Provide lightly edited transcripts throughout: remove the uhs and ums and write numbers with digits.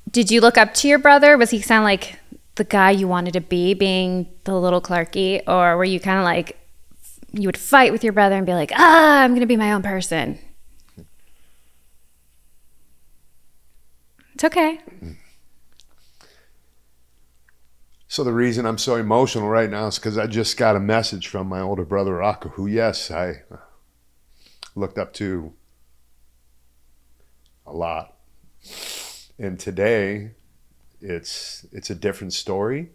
Did you look up to your brother? Was he kind of like the guy you wanted to be, being the little Clarky? Or were you kind of like, you would fight with your brother and be like, I'm going to be my own person? It's okay. So the reason I'm so emotional right now is because I just got a message from my older brother, Rocco, who, yes, I looked up to a lot. And today, it's a different story.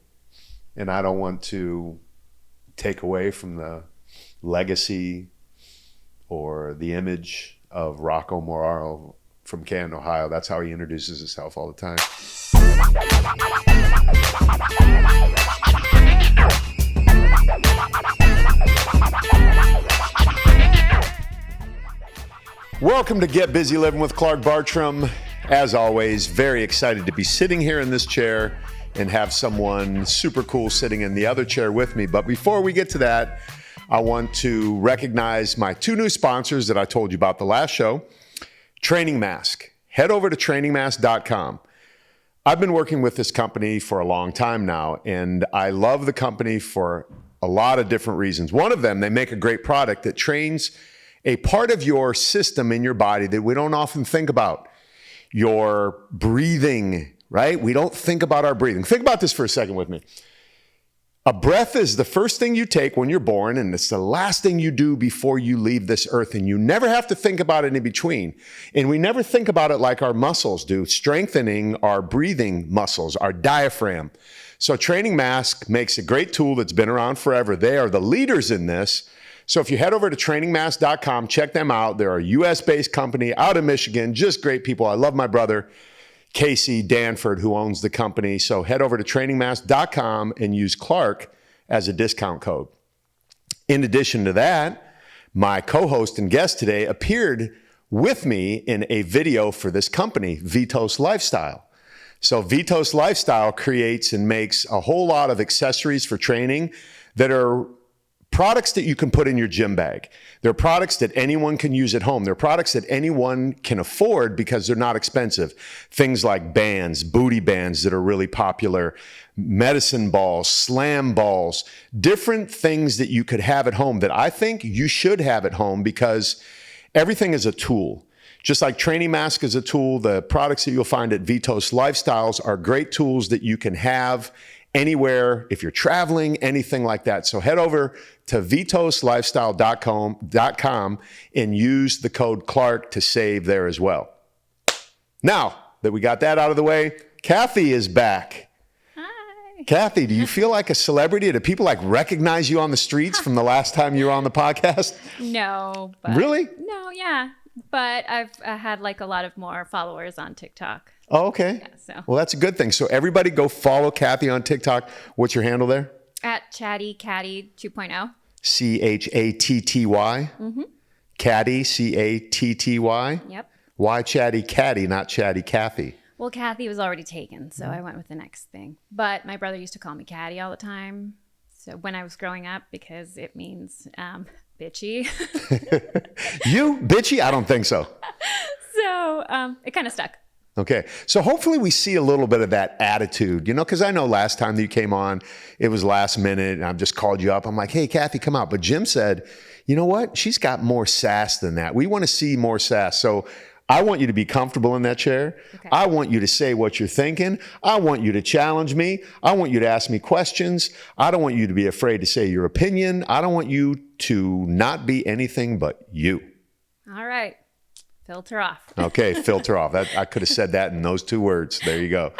And I don't want to take away from the legacy or the image of Rocco Moraro from Canton, Ohio. That's how he introduces himself all the time. Welcome to Get Busy Livin with Clark Bartram. As always, very excited to be sitting here in this chair and have someone super cool sitting in the other chair with me. But before we get to that, I want to recognize my two new sponsors that I told you about the last show. Training Mask. Head over to trainingmask.com. I've been working with this company for a long time now, and I love the company for a lot of different reasons. One of them, they make a great product that trains a part of your system in your body that we don't often think about. Your breathing, right? We don't think about our breathing. Think about this for a second with me. A breath is the first thing you take when you're born, and it's the last thing you do before you leave this earth, and you never have to think about it in between. And we never think about it like our muscles do, strengthening our breathing muscles, our diaphragm. So Training Mask makes a great tool that's been around forever. They are the leaders in this. So if you head over to trainingmask.com, check them out. They're a US-based company out of Michigan, just great people. I love my brother, Casey Danford, who owns the company. So head over to trainingmask.com and use Clark as a discount code. In addition to that, my co-host and guest today appeared with me in a video for this company, Vitos Lifestyle. So Vitos Lifestyle creates and makes a whole lot of accessories for training that are products that you can put in your gym bag. They're products that anyone can use at home. They're products that anyone can afford because they're not expensive. Things like bands, booty bands that are really popular, medicine balls, slam balls, different things that you could have at home that I think you should have at home because everything is a tool. Just like Training Mask is a tool, the products that you'll find at Vitos Lifestyles are great tools that you can have anywhere, if you're traveling, anything like that. So head over to vitoslifestyle.com and use the code Clark to save there as well. Now that we got that out of the way, Cathy is back. Hi. Cathy, do you feel like a celebrity? Do people like recognize you on the streets from the last time you were on the podcast? No. But Really? No, yeah. But I've had like a lot of more followers on TikTok. Oh, okay. Yeah, so. Well, that's a good thing. So everybody go follow Cathy on TikTok. What's your handle there? At Chatty Catty 2.0. Chatty. Mm-hmm. Catty, Catty. Yep. Why Chatty Catty, not Chatty Cathy? Well, Cathy was already taken, so I went with the next thing. But my brother used to call me Catty all the time. So when I was growing up, because it means bitchy. You bitchy? I don't think so. So it kind of stuck. Okay. So hopefully we see a little bit of that attitude, you know, because I know last time that you came on, it was last minute and I've just called you up. I'm like, hey, Cathy, come out. But Jim said, you know what? She's got more sass than that. We want to see more sass. So I want you to be comfortable in that chair. Okay. I want you to say what you're thinking. I want you to challenge me. I want you to ask me questions. I don't want you to be afraid to say your opinion. I don't want you to not be anything but you. All right. Filter off. Okay, filter off. I could have said that in those two words. There you go.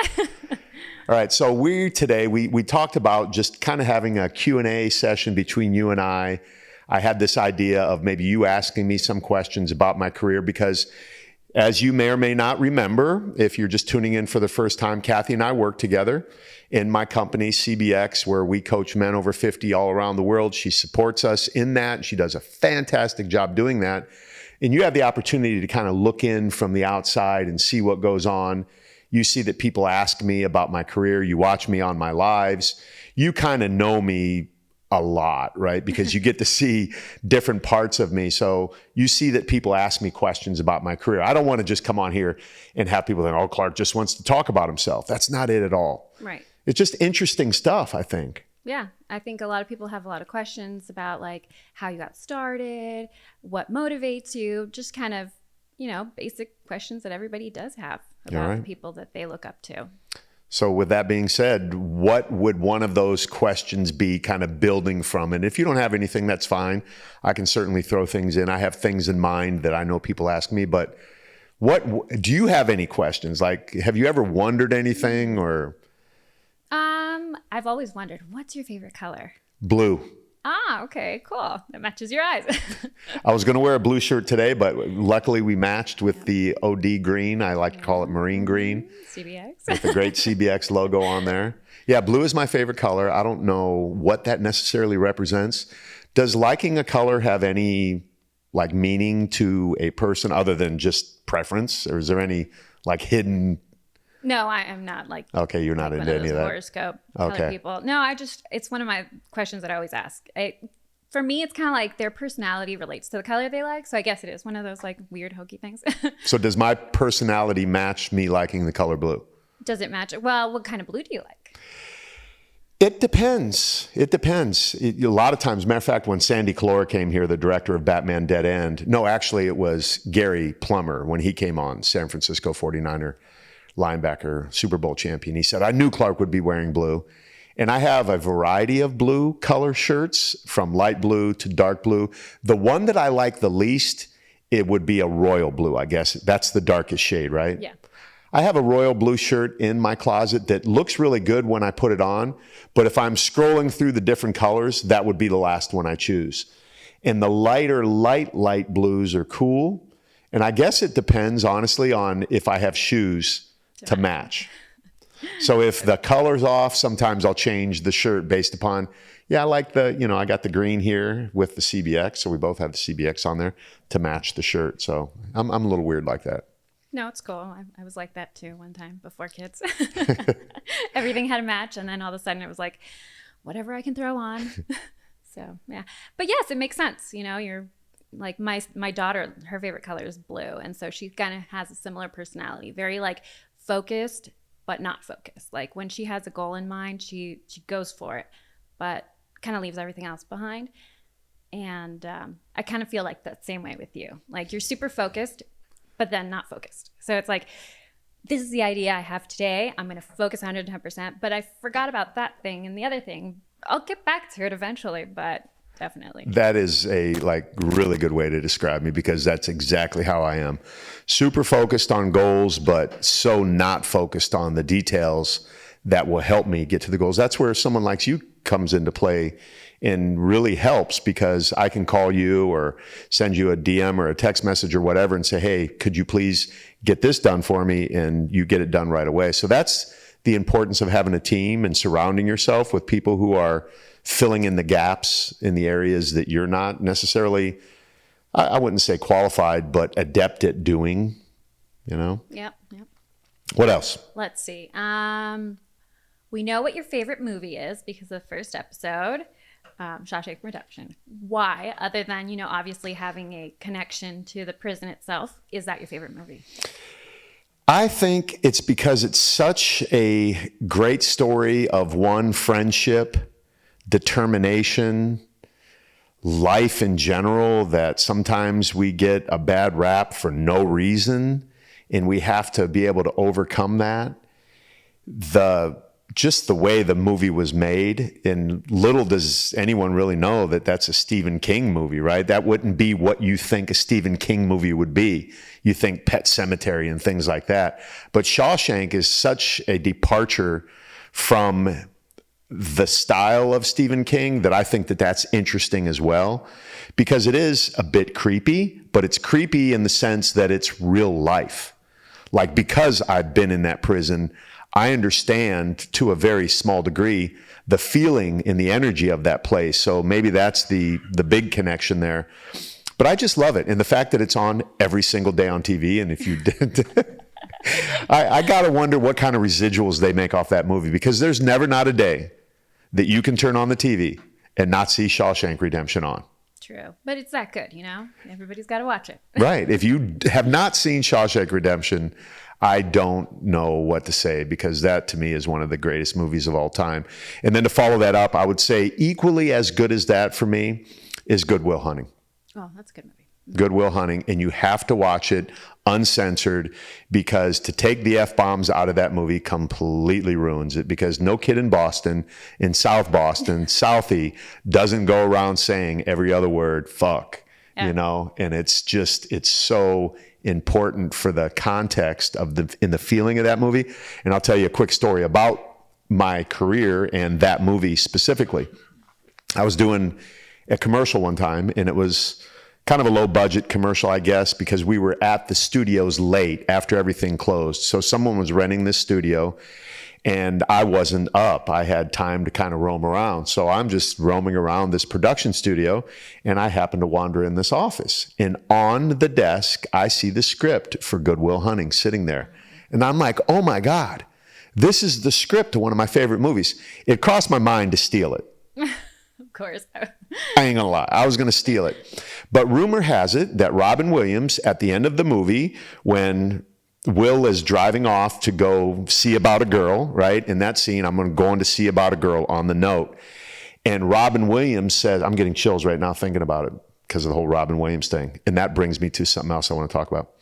All right, so today we talked about just kind of having a Q&A session between you and I. I had this idea of maybe you asking me some questions about my career because as you may or may not remember, if you're just tuning in for the first time, Cathy and I work together in my company, CBX, where we coach men over 50 all around the world. She supports us in that. She does a fantastic job doing that. And you have the opportunity to kind of look in from the outside and see what goes on. You see that people ask me about my career. You watch me on my lives. You kind of know me a lot, right? Because you get to see different parts of me. So you see that people ask me questions about my career. I don't want to just come on here and have people think, oh, Clark just wants to talk about himself. That's not it at all. Right. It's just interesting stuff, I think. Yeah, I think a lot of people have a lot of questions about like how you got started, what motivates you, just kind of, basic questions that everybody does have about the people that they look up to. So with that being said, what would one of those questions be kind of building from? And if you don't have anything, that's fine. I can certainly throw things in. I have things in mind that I know people ask me, but what do you have any questions? Like, have you ever wondered anything or? I've always wondered, what's your favorite color? Blue. Ah, okay, cool. That matches your eyes. I was going to wear a blue shirt today, but luckily we matched with the OD green. I like to call it marine green. CBX. With the great CBX logo on there. Yeah, blue is my favorite color. I don't know what that necessarily represents. Does liking a color have any like meaning to a person other than just preference? Or is there any like hidden? No, I am not like. Okay, you're not into any of that. Horoscope color people. No, it's one of my questions that I always ask. For me, it's kind of like their personality relates to the color they like. So I guess it is one of those like weird hokey things. So does my personality match me liking the color blue? Does it match? Well, what kind of blue do you like? It depends. A lot of times, matter of fact, when Sandy Calora came here, the director of Batman Dead End, no, actually it was Gary Plummer when he came on, San Francisco 49er linebacker, Super Bowl champion. He said, I knew Clark would be wearing blue. And I have a variety of blue color shirts from light blue to dark blue. The one that I like the least, it would be a royal blue, I guess. That's the darkest shade, right? Yeah. I have a royal blue shirt in my closet that looks really good when I put it on. But if I'm scrolling through the different colors, that would be the last one I choose. And the lighter, light blues are cool. And I guess it depends, honestly, on if I have shoes to match. So if the color's off, sometimes I'll change the shirt based upon, I like I got the green here with the CBX. So we both have the CBX on there to match the shirt. So I'm a little weird like that. No, it's cool. I was like that too one time before kids. Everything had a match. And then all of a sudden it was like, whatever I can throw on. So, yeah. But yes, it makes sense. You're like my daughter, her favorite color is blue. And so she kind of has a similar personality, very like focused, but not focused. Like when she has a goal in mind, she goes for it, but kind of leaves everything else behind. And I kind of feel like that same way with you. Like you're super focused, but then not focused. So it's like, this is the idea I have today. I'm going to focus 110%, but I forgot about that thing and the other thing. I'll get back to it eventually, but definitely. That is a really good way to describe me because that's exactly how I am. Super focused on goals, but so not focused on the details that will help me get to the goals. That's where someone like you comes into play and really helps because I can call you or send you a DM or a text message or whatever and say, hey, could you please get this done for me? And you get it done right away. So that's the importance of having a team and surrounding yourself with people who are filling in the gaps in the areas that you're not necessarily, I wouldn't say qualified, but adept at doing, Yep. What else? Let's see. We know what your favorite movie is because of the first episode, Shawshank Redemption. Why, other than, obviously having a connection to the prison itself, is that your favorite movie? I think it's because it's such a great story of friendship, determination, life in general, that sometimes we get a bad rap for no reason, and we have to be able to overcome that. Just the way the movie was made, and little does anyone really know that that's a Stephen King movie, right? That wouldn't be what you think a Stephen King movie would be. You think Pet Sematary and things like that. But Shawshank is such a departure from the style of Stephen King that I think that that's interesting as well, because it is a bit creepy, but it's creepy in the sense that it's real life. Like, because I've been in that prison, I understand to a very small degree the feeling and the energy of that place. So maybe that's the big connection there. But I just love it. And the fact that it's on every single day on TV. And if you did, I got to wonder what kind of residuals they make off that movie, because there's never not a day that you can turn on the TV and not see Shawshank Redemption on. True. But it's that good, you know? Everybody's got to watch it. Right. If you have not seen Shawshank Redemption, I don't know what to say, because that to me is one of the greatest movies of all time. And then to follow that up, I would say equally as good as that for me is Good Will Hunting. Oh, that's a good movie. Good Will Hunting, and you have to watch it uncensored, because to take the F-bombs out of that movie completely ruins it, because no kid in Boston, in South Boston, Southie, doesn't go around saying every other word, fuck, you know, and it's so important for the context of the feeling of that movie. And I'll tell you a quick story about my career and that movie specifically. I was doing a commercial one time, and it was kind of a low budget commercial, I guess, because we were at the studios late after everything closed. So someone was renting this studio, and I wasn't up. I had time to kind of roam around. So I'm just roaming around this production studio, and I happen to wander in this office. And on the desk, I see the script for Good Will Hunting sitting there. And I'm like, oh my God, this is the script to one of my favorite movies. It crossed my mind to steal it. Of course. I ain't gonna lie. I was gonna steal it. But rumor has it that Robin Williams, at the end of the movie, when Will is driving off to go see about a girl, right? In that scene, I'm going to see about a girl on the note. And Robin Williams says, I'm getting chills right now thinking about it because of the whole Robin Williams thing. And that brings me to something else I want to talk about.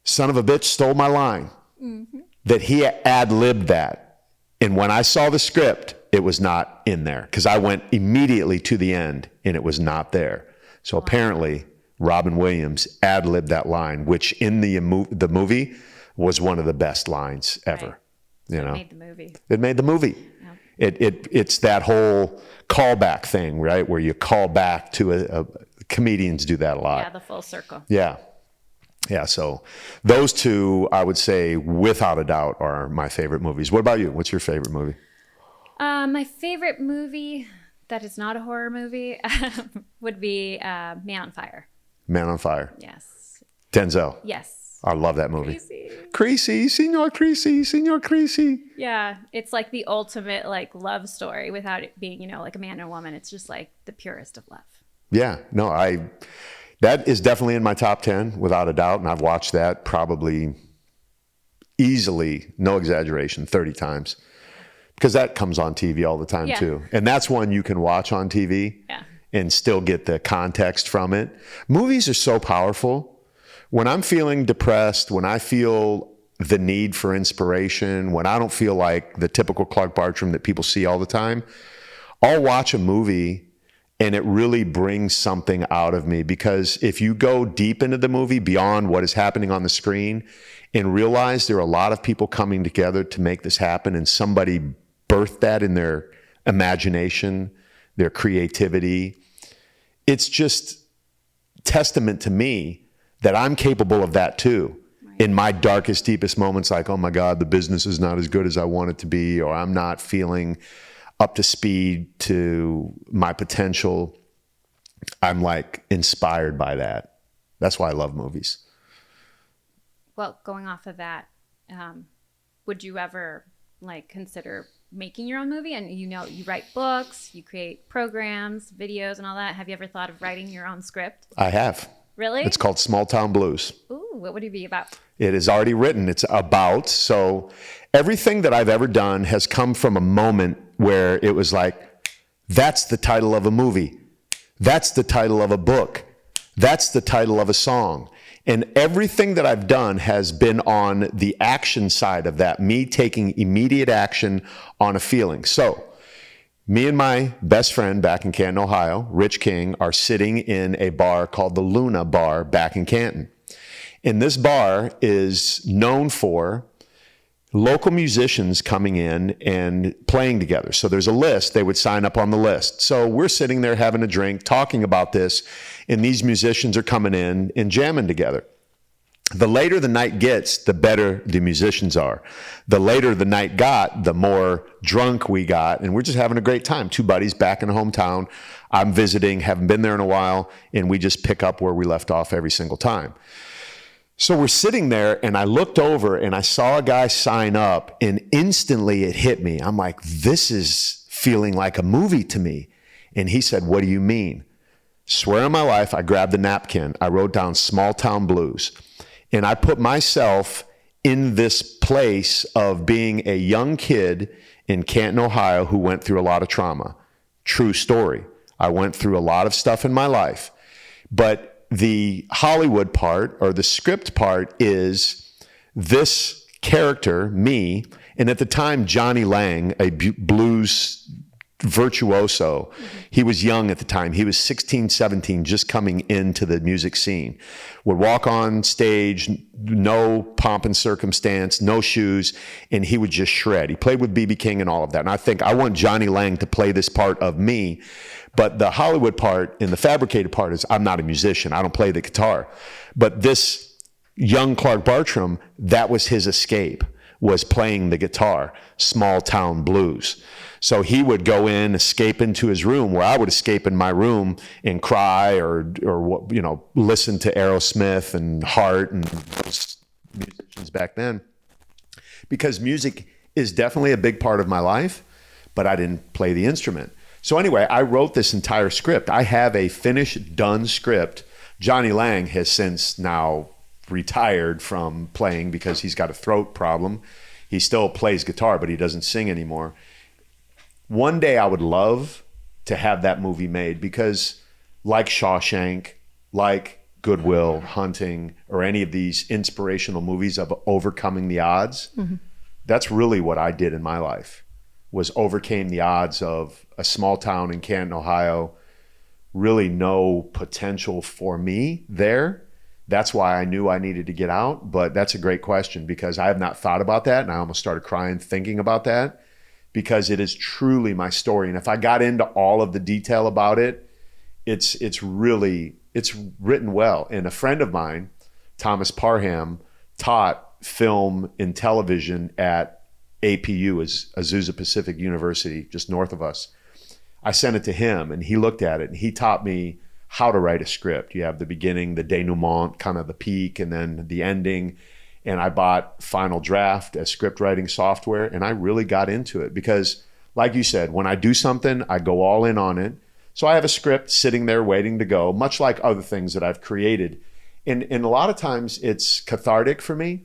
Son of a bitch stole my line. Mm-hmm. That he ad-libbed that. And when I saw the script, it was not in there, because I went immediately to the end and it was not there. So apparently Robin Williams ad-libbed that line, which in the movie was one of the best lines ever. Right. You know, it made the movie. It made the movie. Yep. It's that whole callback thing, right? Where you call back to comedians do that a lot. Yeah, the full circle. Yeah. Yeah, so those two, I would say, without a doubt, are my favorite movies. What about you? What's your favorite movie? My favorite movie that is not a horror movie would be Man on Fire. Man on Fire. Yes. Denzel. Yes. I love that movie. Creasy, Signor Creasy, Signor Creasy. Yeah, it's like the ultimate like love story without it being, you know, like a man and a woman. It's just like the purest of love. Yeah, no, that is definitely in my top 10 without a doubt, and I've watched that probably easily, no exaggeration, 30 times. Because that comes on TV all the time too. And that's one you can watch on TV and still get the context from it. Movies are so powerful. When I'm feeling depressed, when I feel the need for inspiration, when I don't feel like the typical Clark Bartram that people see all the time, I'll watch a movie and it really brings something out of me. Because if you go deep into the movie beyond what is happening on the screen and realize there are a lot of people coming together to make this happen, and somebody birthed that in their imagination, their creativity, it's just testament to me that I'm capable of that too. Right. In my darkest, deepest moments, like, oh my God, the business is not as good as I want it to be, or I'm not feeling up to speed to my potential. I'm like inspired by that. That's why I love movies. Well, going off of that, would you ever like consider making your own movie? And you know, you write books, you create programs, videos, and all that. Have you ever thought of writing your own script? I have. Really? It's called Small Town Blues. Ooh, what would it be about? It is already written. It's about, so everything that I've ever done has come from a moment where it was like, that's the title of a movie. That's the title of a book. That's the title of a song. And everything that I've done has been on the action side of that, me taking immediate action on a feeling. So me and my best friend back in Canton, Ohio, Rich King, are sitting in a bar called the Luna Bar back in Canton. And this bar is known for local musicians coming in and playing together. So there's a list, they would sign up on the list. So we're sitting there having a drink, talking about this, and these musicians are coming in and jamming together. The later the night gets, the better the musicians are. The later the night got, the more drunk we got, and we're just having a great time. Two buddies back in the hometown. I'm visiting, haven't been there in a while, and we just pick up where we left off every single time. So we're sitting there, and I looked over and I saw a guy sign up, and instantly it hit me. I'm like, this is feeling like a movie to me. And he said, what do you mean? Swear on my life, I grabbed the napkin. I wrote down Small Town Blues. And I put myself in this place of being a young kid in Canton, Ohio, who went through a lot of trauma. True story. I went through a lot of stuff in my life. But the Hollywood part, or the script part, is this character, me, and at the time, Johnny Lang, a blues virtuoso, he was young at the time. He was 16, 17, just coming into the music scene. Would walk on stage, no pomp and circumstance, no shoes, and he would just shred. He played with B.B. King and all of that. And I think I want Johnny Lang to play this part of me. But the Hollywood part and the fabricated part is I'm not a musician. I don't play the guitar. But this young Clark Bartram, that was his escape, was playing the guitar, small town blues. So he would go in, escape into his room, where I would escape in my room and cry or listen to Aerosmith and Heart and those musicians back then. Because music is definitely a big part of my life, but I didn't play the instrument. So anyway, I wrote this entire script. I have a finished, done script. Johnny Lang has since now retired from playing because he's got a throat problem. He still plays guitar, but he doesn't sing anymore. One day I would love to have that movie made because, like Shawshank, like Goodwill Hunting, or any of these inspirational movies of overcoming the odds, that's really what I did in my life, was overcame the odds of a small town in Canton, Ohio, really no potential for me there. That's why I knew I needed to get out. But that's a great question, because I have not thought about that, and I almost started crying thinking about that, because it is truly my story. And if I got into all of the detail about it, it's written well. And a friend of mine, Thomas Parham, taught film and television at APU, is Azusa Pacific University, just north of us. I sent it to him, and he looked at it, and he taught me how to write a script. You have the beginning, the denouement, kind of the peak, and then the ending. And I bought Final Draft as script writing software, and I really got into it because, like you said, when I do something, I go all in on it. So I have a script sitting there waiting to go, much like other things that I've created. And a lot of times it's cathartic for me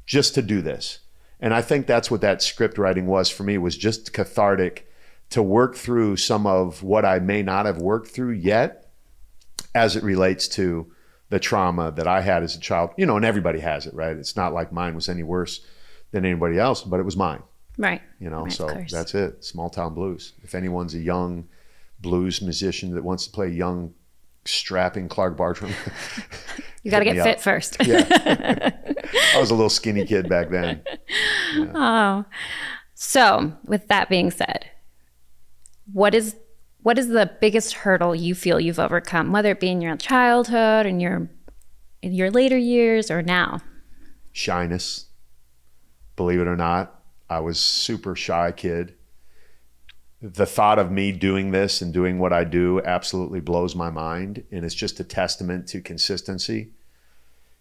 just to do this. And I think that's what that script writing was for me, was just cathartic to work through some of what I may not have worked through yet as it relates to the trauma that I had as a child, and everybody has it, right? It's not like mine was any worse than anybody else, but it was mine. Right. Right, so that's it. Small town blues. If anyone's a young blues musician that wants to play young, strapping Clark Bartram, you got to get fit first. Yeah. I was a little skinny kid back then. Yeah. Oh, so with that being said, what is the biggest hurdle you feel you've overcome, whether it be in your childhood, in your later years, or now? Shyness. Believe it or not, I was super shy kid. The thought of me doing this and doing what I do absolutely blows my mind. And it's just a testament to consistency.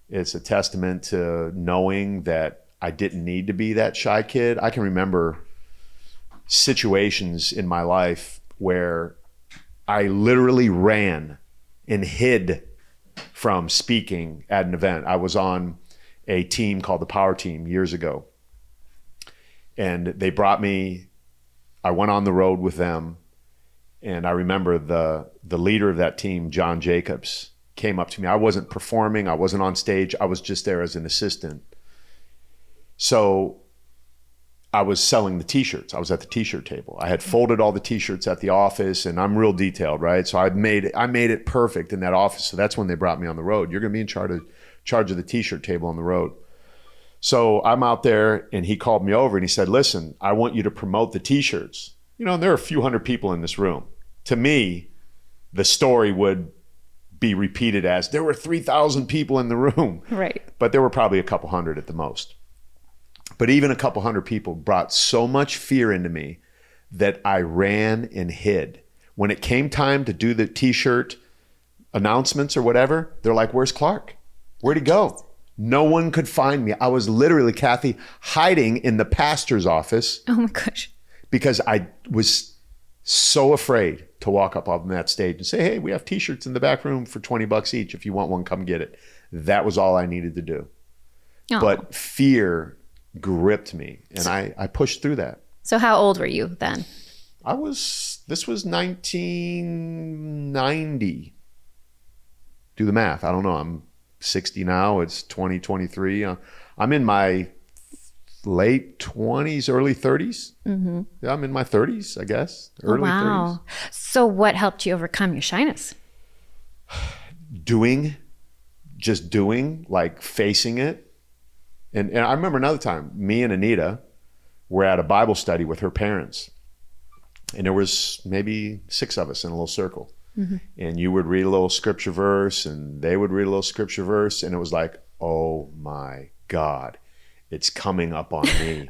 It's a testament to knowing that I didn't need to be that shy kid. I can remember situations in my life where I literally ran and hid from speaking at an event. I was on a team called the Power Team years ago. And they brought me, I went on the road with them. And I remember the leader of that team, John Jacobs, came up to me. I wasn't performing. I wasn't on stage. I was just there as an assistant. So I was selling the t-shirts. I was at the t-shirt table. I had folded all the t-shirts at the office, and I'm real detailed, right? So I made it perfect in that office. So that's when they brought me on the road. You're going to be in charge of the t-shirt table on the road. So I'm out there, and he called me over and he said, listen, I want you to promote the t-shirts. And there are a few hundred people in this room. To me, the story would be repeated as there were 3,000 people in the room. Right. But there were probably a couple hundred at the most. But even a couple hundred people brought so much fear into me that I ran and hid. When it came time to do the t-shirt announcements or whatever, they're like, where's Clark? Where'd he go? No one could find me. I was literally, Cathy, hiding in the pastor's office. Oh my gosh. Because I was so afraid to walk up on that stage and say, hey, we have t-shirts in the back room for $20 each. If you want one, come get it. That was all I needed to do. Oh. But fear gripped me, and I pushed through that. So how old were you then? This was 1990. Do the math. I don't know. I'm 60 now. It's 2023. I'm in my late 20s, early 30s. Mm-hmm. Yeah, I'm in my 30s, I guess. Early 30s. So what helped you overcome your shyness? Just doing, like facing it. And I remember another time, me and Anita were at a Bible study with her parents. And there was maybe 6 of us in a little circle. Mm-hmm. And you would read a little scripture verse and they would read a little scripture verse. And it was like, oh my God, it's coming up on me.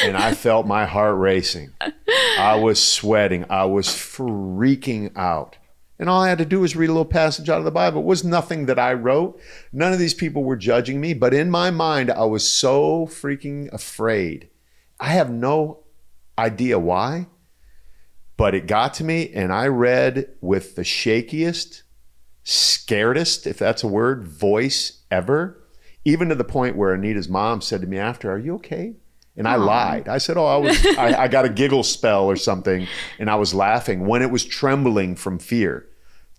And I felt my heart racing. I was sweating. I was freaking out. And all I had to do was read a little passage out of the Bible. It was nothing that I wrote. None of these people were judging me. But in my mind, I was so freaking afraid. I have no idea why. But it got to me, and I read with the shakiest, scaredest, if that's a word, voice ever, even to the point where Anita's mom said to me after, are you okay? And I lied. I said, I got a giggle spell or something, and I was laughing when it was trembling from fear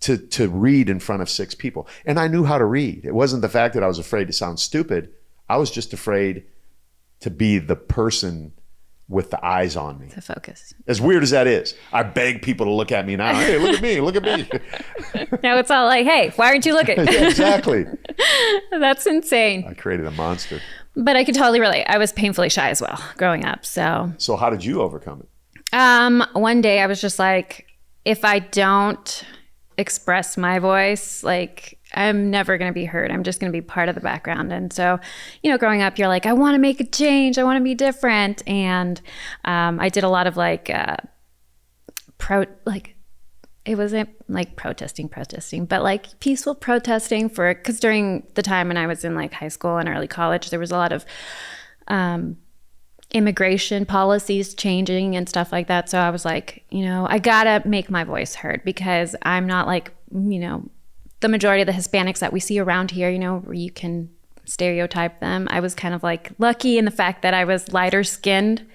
to read in front of 6 people. And I knew how to read. It wasn't the fact that I was afraid to sound stupid. I was just afraid to be the person with the eyes on me. To focus. As weird as that is. I beg people to look at me now. Hey, look at me, look at me. Now it's all like, hey, why aren't you looking? Yeah, exactly. That's insane. I created a monster. But I could totally relate. I was painfully shy as well growing up. So how did you overcome it? One day I was just like, if I don't express my voice, like I'm never going to be heard. I'm just going to be part of the background. And so, growing up, you're like, I want to make a change. I want to be different. And I did a lot of it wasn't like protesting, but like peaceful protesting because during the time when I was in like high school and early college, there was a lot of immigration policies changing and stuff like that. So I was like, I gotta make my voice heard because I'm not like, the majority of the Hispanics that we see around here, where you can stereotype them. I was kind of like lucky in the fact that I was lighter skinned.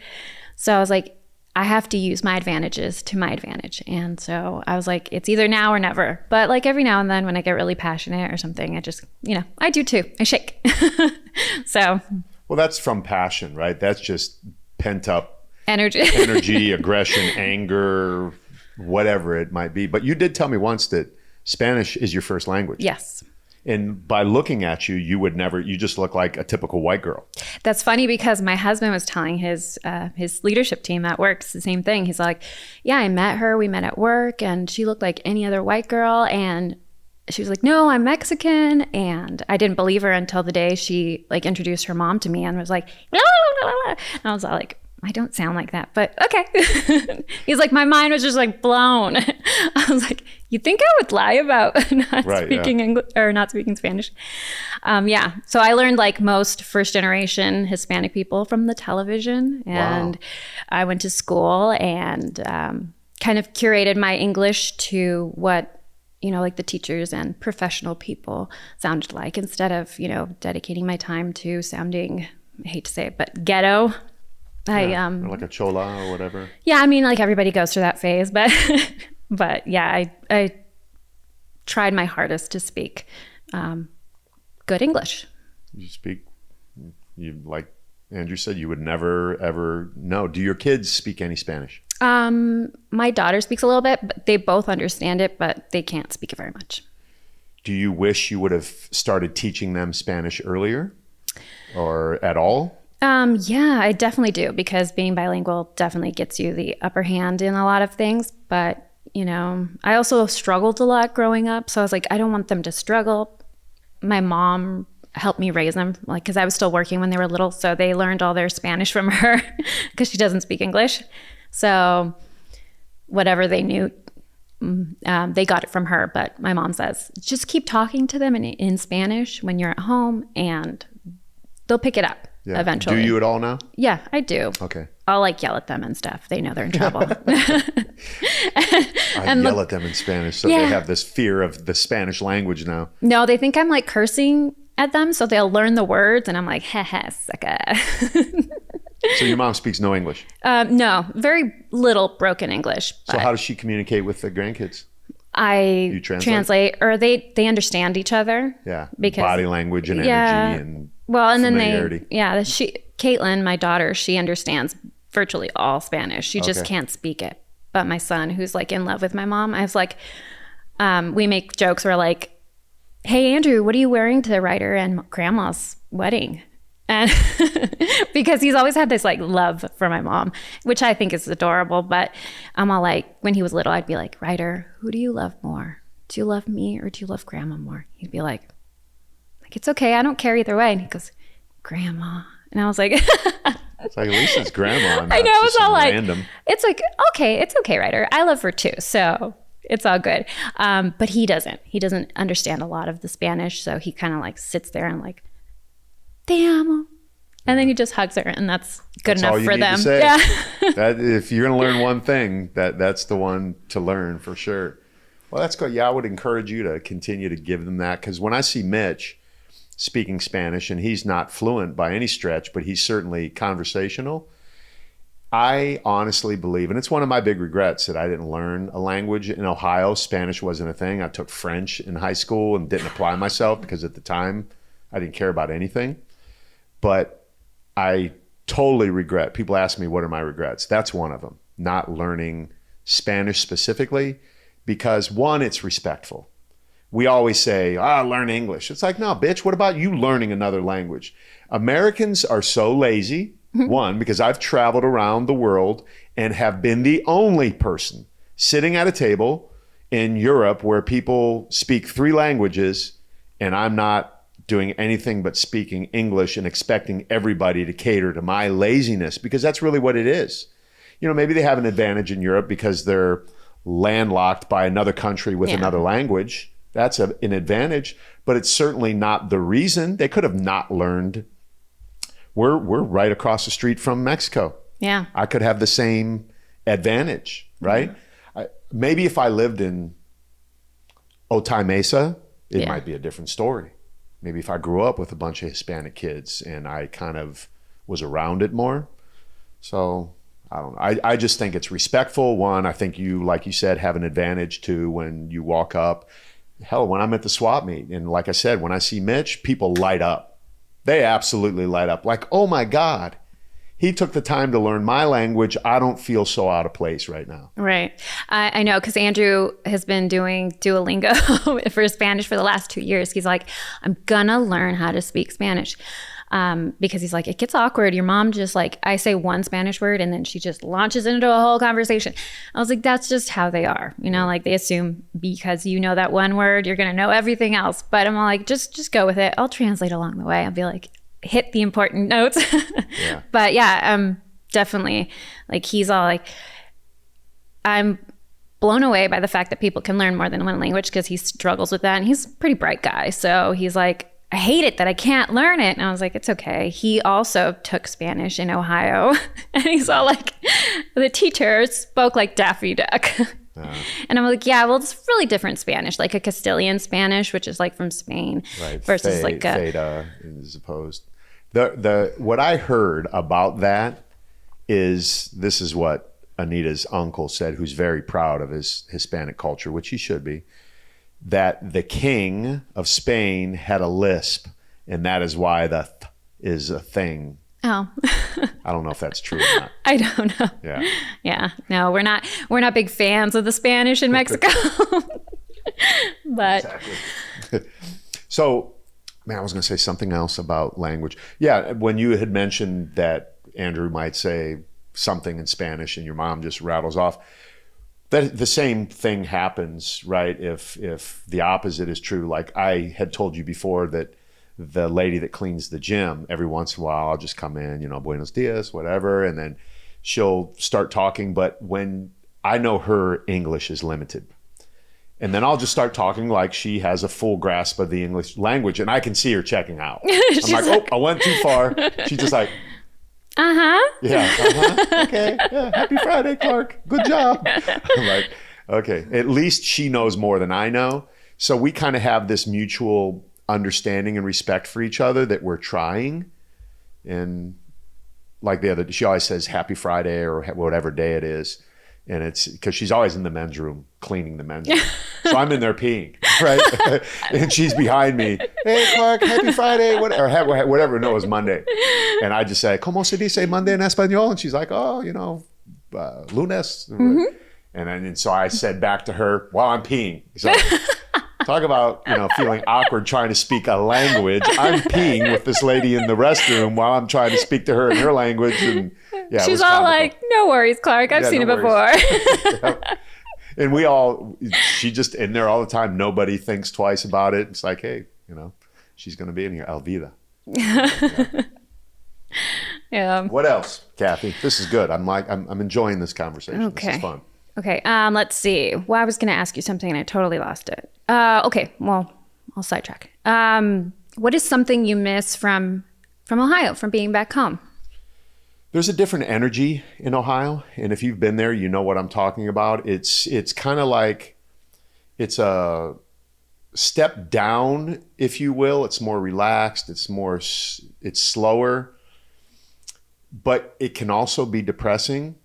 So I was like, I have to use my advantages to my advantage. And so I was like, it's either now or never. But like every now and then when I get really passionate or something, I just, I do too. I shake. So. Well, that's from passion, right? That's just pent up energy, aggression, anger, whatever it might be. But you did tell me once that Spanish is your first language. Yes. And by looking at you, you just look like a typical white girl. That's funny because my husband was telling his leadership team at work the same thing. He's like, yeah, I met her. We met at work and she looked like any other white girl. And she was like, no, I'm Mexican. And I didn't believe her until the day she like introduced her mom to me and was like, blah, blah, blah. And I was all like, I don't sound like that, but okay. He's like, my mind was just like blown. I was like, you think I would lie about not speaking English or not speaking Spanish? Yeah. So I learned like most first generation Hispanic people from the television, and I went to school and kind of curated my English to what, like the teachers and professional people sounded like instead of, dedicating my time to sounding, I hate to say it, but ghetto. Or like a chola or whatever. Yeah, I mean, like everybody goes through that phase, but yeah, I tried my hardest to speak good English. You like Andrew said, you would never ever know. Do your kids speak any Spanish? My daughter speaks a little bit, but they both understand it, but they can't speak it very much. Do you wish you would have started teaching them Spanish earlier or at all? Yeah, I definitely do, because being bilingual definitely gets you the upper hand in a lot of things. But, I also struggled a lot growing up. So I was like, I don't want them to struggle. My mom helped me raise them, like, because I was still working when they were little. So they learned all their Spanish from her because she doesn't speak English. So whatever they knew, they got it from her. But my mom says, just keep talking to them in Spanish when you're at home and they'll pick it up. Yeah. Eventually. Do you at all now? Yeah, I do. Okay. I'll like yell at them and stuff. They know they're in trouble. I yell at them in Spanish, so they have this fear of the Spanish language now. No, they think I'm like cursing at them, so they'll learn the words, and I'm like, heh, sucker. So your mom speaks no English? No, very little broken English. So how does she communicate with the grandkids? I translate, or they understand each other. Yeah, because body language and energy and familiarity. Caitlin, my daughter, she understands virtually all Spanish. She just can't speak it. But my son, who's like in love with my mom, I was like, we make jokes. We're like, hey, Andrew, what are you wearing to Ryder and Grandma's wedding? And because he's always had this like love for my mom, which I think is adorable. But I'm all like, when he was little, I'd be like, Ryder, who do you love more? Do you love me or do you love Grandma more? He'd be like, it's okay. I don't care either way. And he goes, Grandma. And I was like, it's like, at least it's Grandma. I know, it's all like, random. It's like, it's okay, Ryder. I love her too. So it's all good. But he doesn't understand a lot of the Spanish. So he kind of like sits there and like, te amo. And then he just hugs her, and that's good enough for them. Yeah. That, if you're going to learn one thing, that's the one to learn for sure. Well, that's good. Yeah, I would encourage you to continue to give them that, because when I see Mitch speaking Spanish, and he's not fluent by any stretch, but he's certainly conversational, I honestly believe, and it's one of my big regrets, that I didn't learn a language. In Ohio, Spanish wasn't a thing. I took French in high school and didn't apply myself because at the time I didn't care about anything. But I totally regret, people ask me, what are my regrets? That's one of them, not learning Spanish specifically, because one, it's respectful. We always say, learn English. It's like, no, bitch, what about you learning another language? Americans are so lazy, one, because I've traveled around the world and have been the only person sitting at a table in Europe where people speak 3 languages, and I'm not doing anything but speaking English and expecting everybody to cater to my laziness, because that's really what it is. You know, maybe they have an advantage in Europe because they're landlocked by another country with another language. That's an advantage, but it's certainly not the reason. They could have not learned. We're right across the street from Mexico. Yeah. I could have the same advantage, right? Mm-hmm. Maybe if I lived in Otay Mesa, it might be a different story. Maybe if I grew up with a bunch of Hispanic kids and I kind of was around it more. So I don't know. I just think it's respectful. One, I think you, like you said, have an advantage too when you walk up. Hell, when I'm at the swap meet, and like I said, when I see Mitch, people light up. They absolutely light up. Like, oh my God, he took the time to learn my language. I don't feel so out of place right now. Right. I know, because Andrew has been doing Duolingo for Spanish for the last 2 years. He's like, I'm gonna learn how to speak Spanish. Because he's like, it gets awkward. Your mom just like, I say one Spanish word and then she just launches into a whole conversation. I was like, that's just how they are. You know, like they assume because you know that one word, you're gonna know everything else. But I'm all like, just go with it. I'll translate along the way. I'll be like, hit the important notes. But definitely, like he's all like, I'm blown away by the fact that people can learn more than one language, because he struggles with that, and he's a pretty bright guy. So he's like, I hate it that I can't learn it. And I was like, it's okay. He also took Spanish in Ohio. And he's all like, the teacher spoke like Daffy Duck. And I'm like, yeah, well, it's really different Spanish, like a Castilian Spanish, which is like from Spain, versus like a... Theta is opposed. What I heard about that is, this is what Anita's uncle said, who's very proud of his Hispanic culture, which he should be, that the king of Spain had a lisp, and that is why the th is a thing. Oh. I don't know if that's true or not. I don't know. Yeah. Yeah. No, we're not big fans of the Spanish in Mexico. But exactly. So, man, I was going to say something else about language. Yeah, when you had mentioned that Andrew might say something in Spanish and your mom just rattles off, that the same thing happens, right? If the opposite is true. Like I had told you before that the lady that cleans the gym, every once in a while, I'll just come in, you know, buenos dias, whatever, and then she'll start talking. But when I know her English is limited, and then I'll just start talking like she has a full grasp of the English language, and I can see her checking out. I'm like, oh, I went too far. She's just like, Uh-huh. Yeah. Okay. Yeah. Happy Friday, Clark. Good job. I'm like, okay. At least she knows more than I know. So we kind of have this mutual understanding and respect for each other that we're trying. And like she always says happy Friday or whatever day it is. And it's because she's always in the men's room cleaning the men's room. So I'm in there peeing, right? And she's behind me. Hey, Clark, happy Friday, whatever. No, it was Monday. And I just say, ¿Cómo se dice Monday in Espanol? And she's like, oh, lunes. Mm-hmm. And so I said back to her while I'm peeing. So talk about, feeling awkward trying to speak a language. I'm peeing with this lady in the restroom while I'm trying to speak to her in her language. And yeah, she's all like, no worries, Clark. I've seen it before. Yep. And she just in there all the time. Nobody thinks twice about it. It's like, hey, she's going to be in here. Alvida. Yeah. What else, Cathy? This is good. I'm enjoying this conversation. Okay. This is fun. Okay. Let's see. Well, I was going to ask you something and I totally lost it. Okay. Well, I'll sidetrack. What is something you miss from Ohio, from being back home? There's a different energy in Ohio. And if you've been there, you know what I'm talking about. It's kind of like it's a step down, if you will. It's more relaxed. It's slower. But it can also be depressing.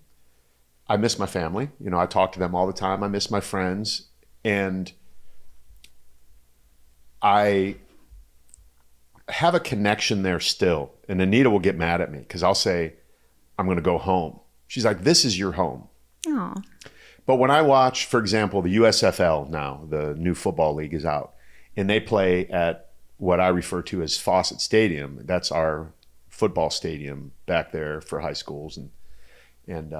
I miss my family. I talk to them all the time. I miss my friends. And I have a connection there still. And Anita will get mad at me because I'll say, I'm going to go home. She's like, this is your home. Aww. But when I watch, for example, the USFL now, the new football league is out, and they play at what I refer to as Fawcett Stadium. That's our football stadium back there for high schools. And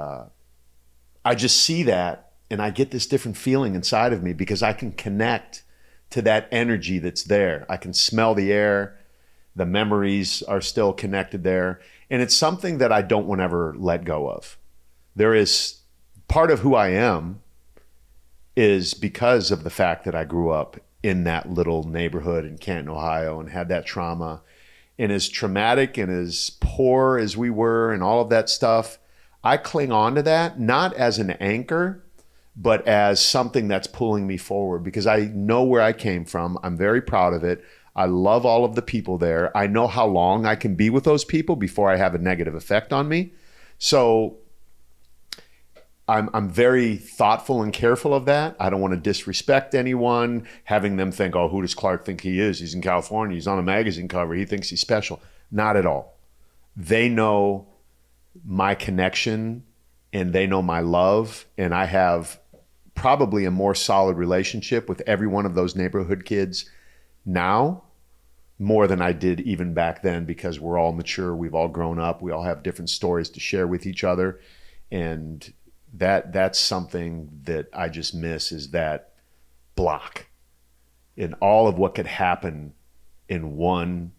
I just see that, and I get this different feeling inside of me because I can connect to that energy that's there. I can smell the air. The memories are still connected there. And it's something that I don't want to ever let go of. There is part of who I am is because of the fact that I grew up in that little neighborhood in Canton, Ohio, and had that trauma. And as traumatic and as poor as we were and all of that stuff, I cling on to that, not as an anchor, but as something that's pulling me forward because I know where I came from. I'm very proud of it. I love all of the people there. I know how long I can be with those people before I have a negative effect on me. So I'm very thoughtful and careful of that. I don't want to disrespect anyone, having them think, oh, who does Clark think he is? He's in California. He's on a magazine cover. He thinks he's special. Not at all. They know my connection and they know my love. And I have probably a more solid relationship with every one of those neighborhood kids now, more than I did even back then, because we're all mature. We've all grown up. We all have different stories to share with each other. And that's something that I just miss, is that block and all of what could happen in one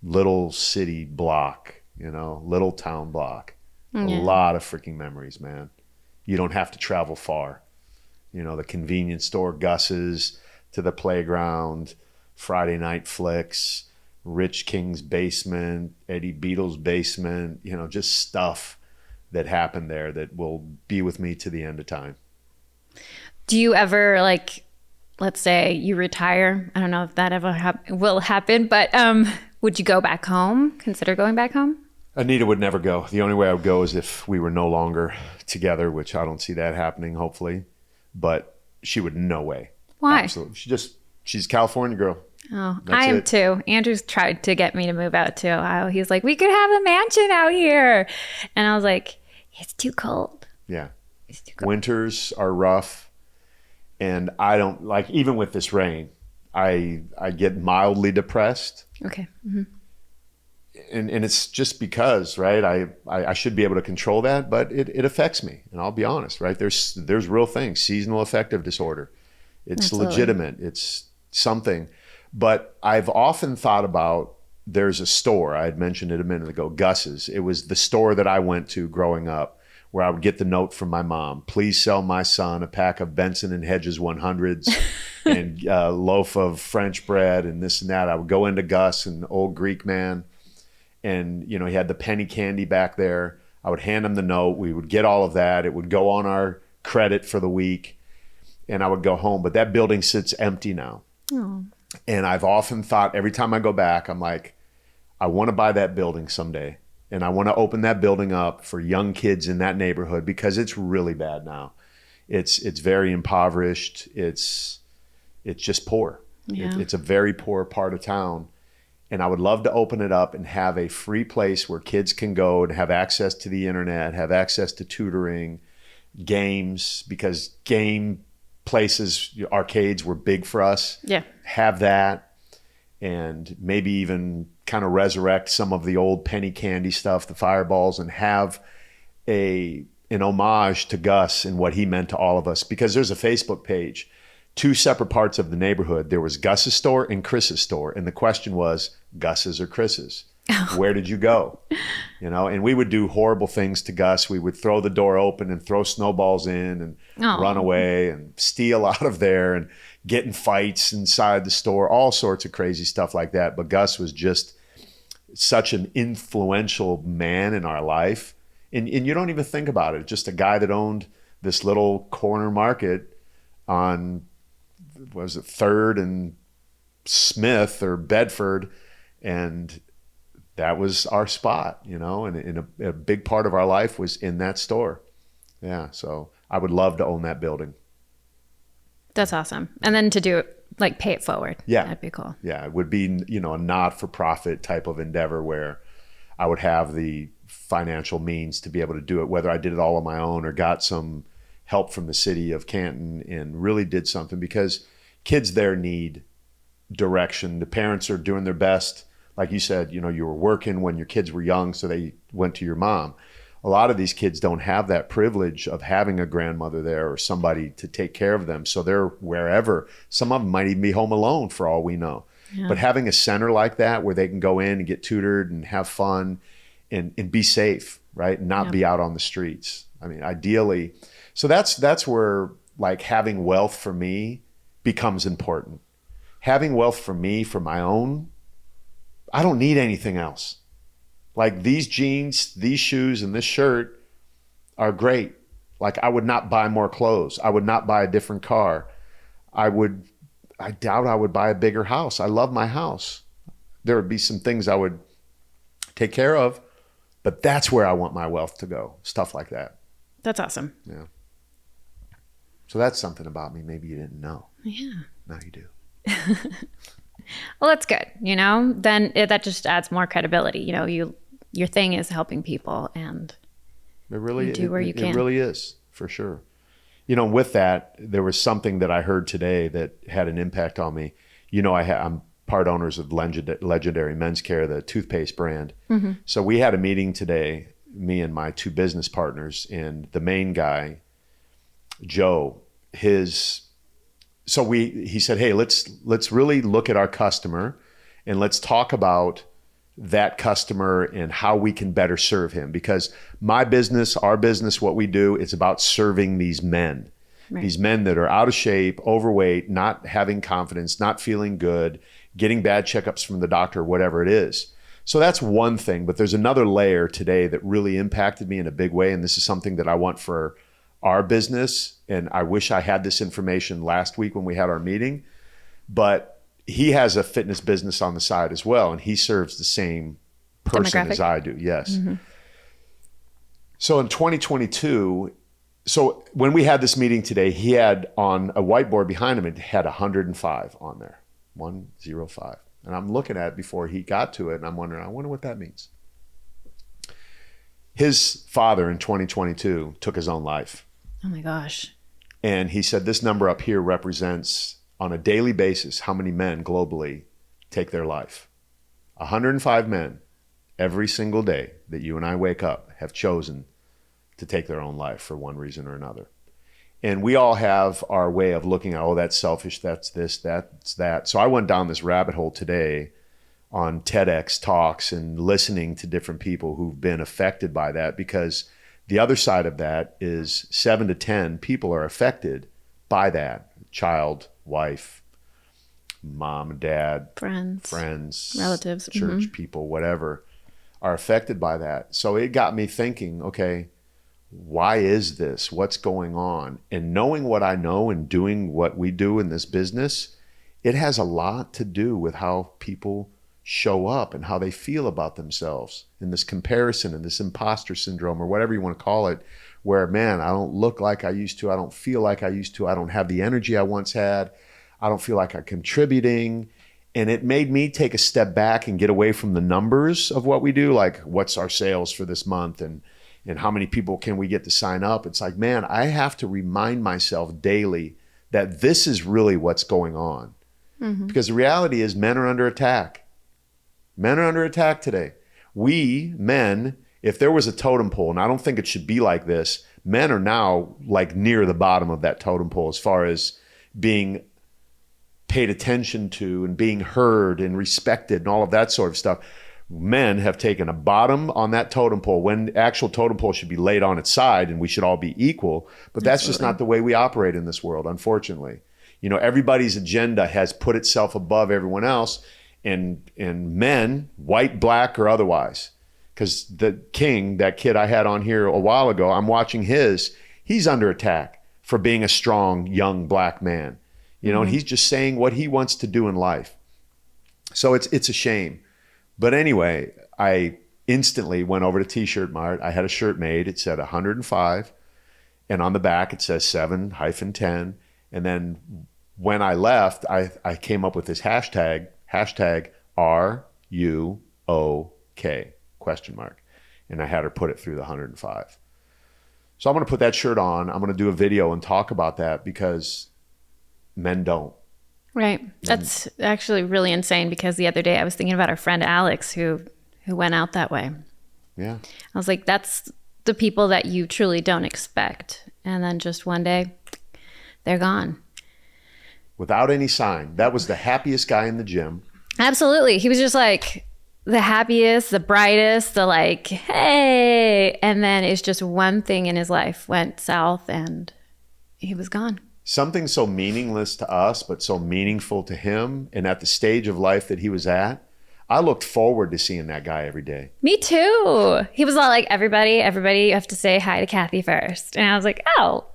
little city block, little town block. Yeah. A lot of freaking memories, man. You don't have to travel far. The convenience store, Gus's, to the playground, Friday night flicks, Rich King's basement, Eddie Beatles' basement, just stuff that happened there that will be with me to the end of time. Do you ever, let's say you retire? I don't know if that ever will happen, but would you go back home? Consider going back home? Anita would never go. The only way I would go is if we were no longer together, which I don't see that happening, hopefully. But she would, no way. Why? Absolutely. She's a California girl. Oh, I am too. Andrew's tried to get me to move out to Ohio. He's like, we could have a mansion out here. And I was like, it's too cold. Yeah. It's too cold. Winters are rough. And I don't, even with this rain, I get mildly depressed. Okay. Mm-hmm. And it's just because, right, I should be able to control that, but it affects me. And I'll be honest, right? There's real things, seasonal affective disorder. It's Absolutely. legitimate. It's something. But I've often thought about, there's a store, I had mentioned it a minute ago, Gus's. It was the store that I went to growing up, where I would get the note from my mom, please sell my son a pack of Benson and Hedges 100s and a loaf of French bread and this and that. I would go into Gus, an old Greek man, And, you know, he had the penny candy back there. I would hand him the note. We would get all of that. It would go on our credit for the week, and I would go home. But that building sits empty now. Oh. And I've often thought, every time I go back, I'm like, I want to buy that building someday. And I want to open that building up for young kids in that neighborhood, because it's really bad now. It's very impoverished. It's just poor. Yeah. It's a very poor part of town. And I would love to open it up and have a free place where kids can go and have access to the internet, have access to tutoring, games, because game places, arcades were big for us. Yeah. Have that, and maybe even kind of resurrect some of the old penny candy stuff, the fireballs, and have an homage to Gus and what he meant to all of us. Because there's a Facebook page, 2 separate parts of the neighborhood. There was Gus's store and Chris's store. And the question was, Gus's or Chris's? Where did you go? You know, and we would do horrible things to Gus. We would throw the door open and throw snowballs in and run away and steal out of there and get in fights inside the store, all sorts of crazy stuff like that. But Gus was just such an influential man in our life. And you don't even think about it. Just a guy that owned this little corner market on, was it 3rd and Smith or Bedford, and that was our spot, you know, and a big part of our life was in that store. Yeah, so I would love to own that building. That's awesome. And then to do it, like, pay it forward. Yeah. That'd be cool. Yeah, it would be, you know, a not-for-profit type of endeavor where I would have the financial means to be able to do it, whether I did it all on my own or got some help from the city of Canton and really did something, because kids there need direction. The parents are doing their best. Like you said, you know, you were working when your kids were young, so they went to your mom. A lot of these kids don't have that privilege of having a grandmother there or somebody to take care of them. So they're wherever. Some of them might even be home alone for all we know. Yeah. But having a center like that where they can go in and get tutored and have fun and be safe, right? And not be out on the streets. I mean, ideally. So that's where, like, having wealth for me becomes important. Having wealth for me, for my own, I don't need anything else. Like, these jeans, these shoes, and this shirt are great. Like, I would not buy more clothes. I would not buy a different car. I doubt I would buy a bigger house. I love my house. There would be some things I would take care of, but that's where I want my wealth to go. Stuff like that. That's awesome. Yeah. So that's something about me maybe you didn't know. Yeah. Now you do. Well, that's good. You know, then that just adds more credibility. You know, your thing is helping people, and it really, you do where you can. It really is, for sure. You know, with that, there was something that I heard today that had an impact on me. You know, I'm part owners of Legendary Men's Care, the toothpaste brand. Mm-hmm. So we had a meeting today, me and my 2 business partners, and the main guy, Joe, he said, hey, let's really look at our customer and let's talk about that customer and how we can better serve him. Because my business, our business, what we do, it's about serving these men. Right. These men that are out of shape, overweight, not having confidence, not feeling good, getting bad checkups from the doctor, whatever it is. So that's one thing, but there's another layer today that really impacted me in a big way. And this is something that I want for our business. And I wish I had this information last week when we had our meeting, but he has a fitness business on the side as well. And he serves the same person as I do. Yes. Mm-hmm. So in 2022, so when we had this meeting today, he had on a whiteboard behind him, it had 105 on there, 105. And I'm looking at it before he got to it, and I wonder what that means. His father in 2022 took his own life. Oh my gosh. And he said this number up here represents on a daily basis how many men globally take their life. 105 men every single day that you and I wake up have chosen to take their own life for one reason or another. And we all have our way of looking at, oh, that's selfish, that's this, that's that. So I went down this rabbit hole today on TEDx talks and listening to different people who've been affected by that, because the other side of that is 7 to 10 people are affected by that. Child, wife, mom, dad, friends, relatives, church people, whatever. are affected by that. So it got me thinking, okay, why is this? What's going on? And knowing what I know and doing what we do in this business, it has a lot to do with how people show up and how they feel about themselves in this comparison and this imposter syndrome or whatever you want to call it, where, man, I don't look like I used to. I don't feel like I used to. I don't have the energy I once had. I don't feel like I'm contributing. And it made me take a step back and get away from the numbers of what we do, like what's our sales for this month and how many people can we get to sign up. It's like, man, I have to remind myself daily that this is really what's going on. Mm-hmm. Because the reality is men are under attack. Men are under attack today. We, men, if there was a totem pole, and I don't think it should be like this, men are now like near the bottom of that totem pole as far as being paid attention to and being heard and respected and all of that sort of stuff. Men have taken a bottom on that totem pole when actual totem pole should be laid on its side and we should all be equal. But that's just not the way we operate in this world, unfortunately. You know, everybody's agenda has put itself above everyone else, and men, white, black, or otherwise. Because the king, that kid I had on here a while ago, I'm watching he's under attack for being a strong, young black man. You know, and he's just saying what he wants to do in life. So it's a shame. But anyway, I instantly went over to T-Shirt Mart. I had a shirt made. It said 105. And on the back, it says 7-10. And then when I left, I came up with this hashtag RUOK ? And I had her put it through the 105. So I'm going to put that shirt on. I'm going to do a video and talk about that because men don't. Right. That's actually really insane because the other day I was thinking about our friend Alex who went out that way. Yeah. I was like, that's the people that you truly don't expect. And then just one day, they're gone. Without any sign. That was the happiest guy in the gym. Absolutely. He was just like the happiest, the brightest, the like, hey. And then it's just one thing in his life went south and he was gone. Something so meaningless to us, but so meaningful to him. And at the stage of life that he was at, I looked forward to seeing that guy every day. Me too. He was all like, everybody, you have to say hi to Cathy first. And I was like, oh.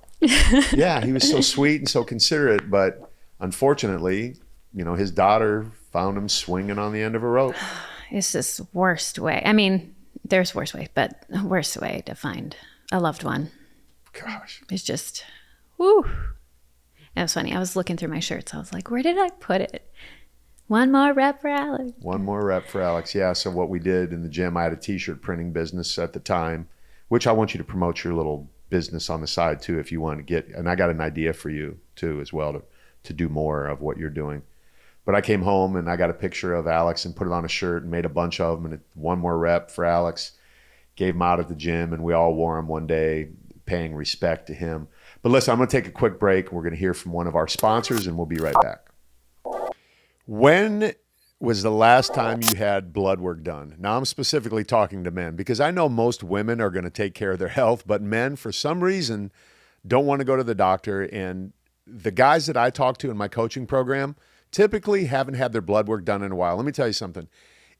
Yeah, he was so sweet and so considerate. But unfortunately, you know, his daughter found him swinging on the end of a rope. It's just worst way. I mean, there's worse way, but worst way to find a loved one. Gosh. It's just, whoo. It was funny. I was looking through my shirts. I was like, where did I put it? One more rep for Alex. One more rep for Alex. Yeah. So what we did in the gym, I had a T-shirt printing business at the time, which I want you to promote your little business on the side too, if you want to get, and I got an idea for you too, as well, to do more of what you're doing. But I came home and I got a picture of Alex and put it on a shirt and made a bunch of them, and one more rep for Alex, gave them out at the gym, and we all wore them one day, paying respect to him. But listen, I'm going to take a quick break. We're going to hear from one of our sponsors, and we'll be right back. When was the last time you had blood work done? Now, I'm specifically talking to men because I know most women are going to take care of their health, but men, for some reason, don't want to go to the doctor. And the guys that I talk to in my coaching program typically haven't had their blood work done in a while. Let me tell you something.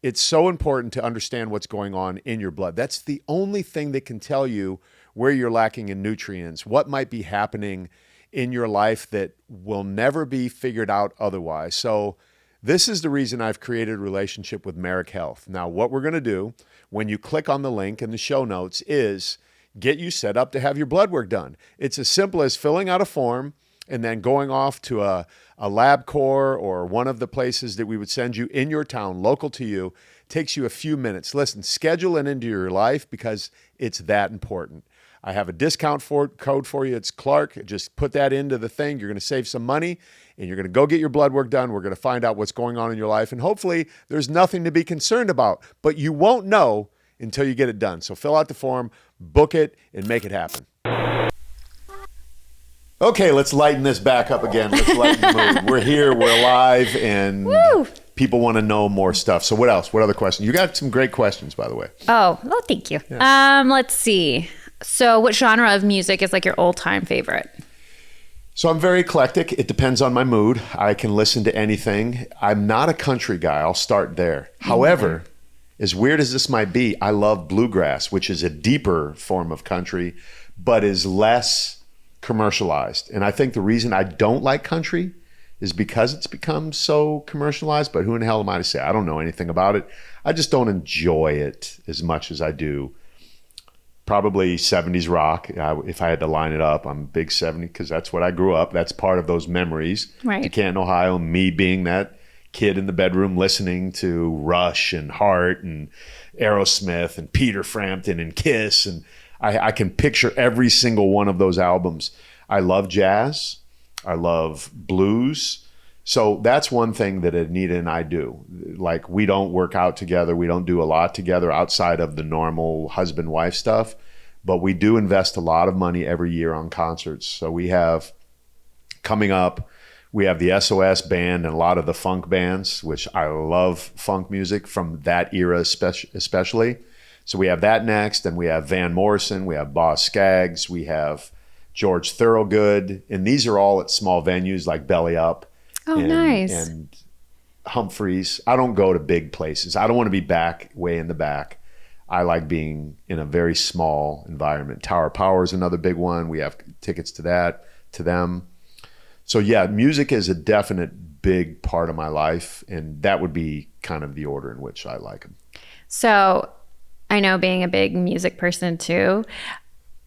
It's so important to understand what's going on in your blood. That's the only thing that can tell you where you're lacking in nutrients, what might be happening in your life that will never be figured out otherwise. So this is the reason I've created a relationship with Merrick Health. Now, what we're going to do when you click on the link in the show notes is get you set up to have your blood work done. It's as simple as filling out a form and then going off to a LabCorp or one of the places that we would send you in your town, local to you. Takes you a few minutes. Listen, schedule it into your life because it's that important. I have a discount code for you. It's Clark. Just put that into the thing. You're going to save some money and you're going to go get your blood work done. We're going to find out what's going on in your life. And hopefully there's nothing to be concerned about, but you won't know until you get it done. So fill out the form, book it, and make it happen. Okay, let's lighten this back up again. Let's lighten the mood. We're here, we're alive, and woo! People want to know more stuff. So what else? What other questions? You got some great questions, by the way. Oh, well, thank you. Yeah. Let's see. So what genre of music is like your all-time favorite? So I'm very eclectic. It depends on my mood. I can listen to anything. I'm not a country guy. I'll start there. However, as weird as this might be, I love bluegrass, which is a deeper form of country, but is less commercialized. And I think the reason I don't like country is because it's become so commercialized, but who in the hell am I to say? I don't know anything about it. I just don't enjoy it as much as I do. Probably 70s rock. If I had to line it up, I'm big 70s because that's what I grew up. That's part of those memories. Right. To Canton, Ohio, me being that kid in the bedroom listening to Rush and Heart and Aerosmith and Peter Frampton and Kiss. And I can picture every single one of those albums. I love jazz. I love blues. So that's one thing that Anita and I do. Like, we don't work out together. We don't do a lot together outside of the normal husband-wife stuff, but we do invest a lot of money every year on concerts. So we have coming up, we have the SOS band and a lot of the funk bands, which I love funk music from that era especially. So we have that next, and we have Van Morrison, we have Boz Scaggs, we have George Thorogood, and these are all at small venues like Belly Up. Oh, nice. And Humphreys. I don't go to big places. I don't want to be way in the back. I like being in a very small environment. Tower Power is another big one. We have tickets to them. So yeah, music is a definite big part of my life, and that would be kind of the order in which I like them. So I know, being a big music person too,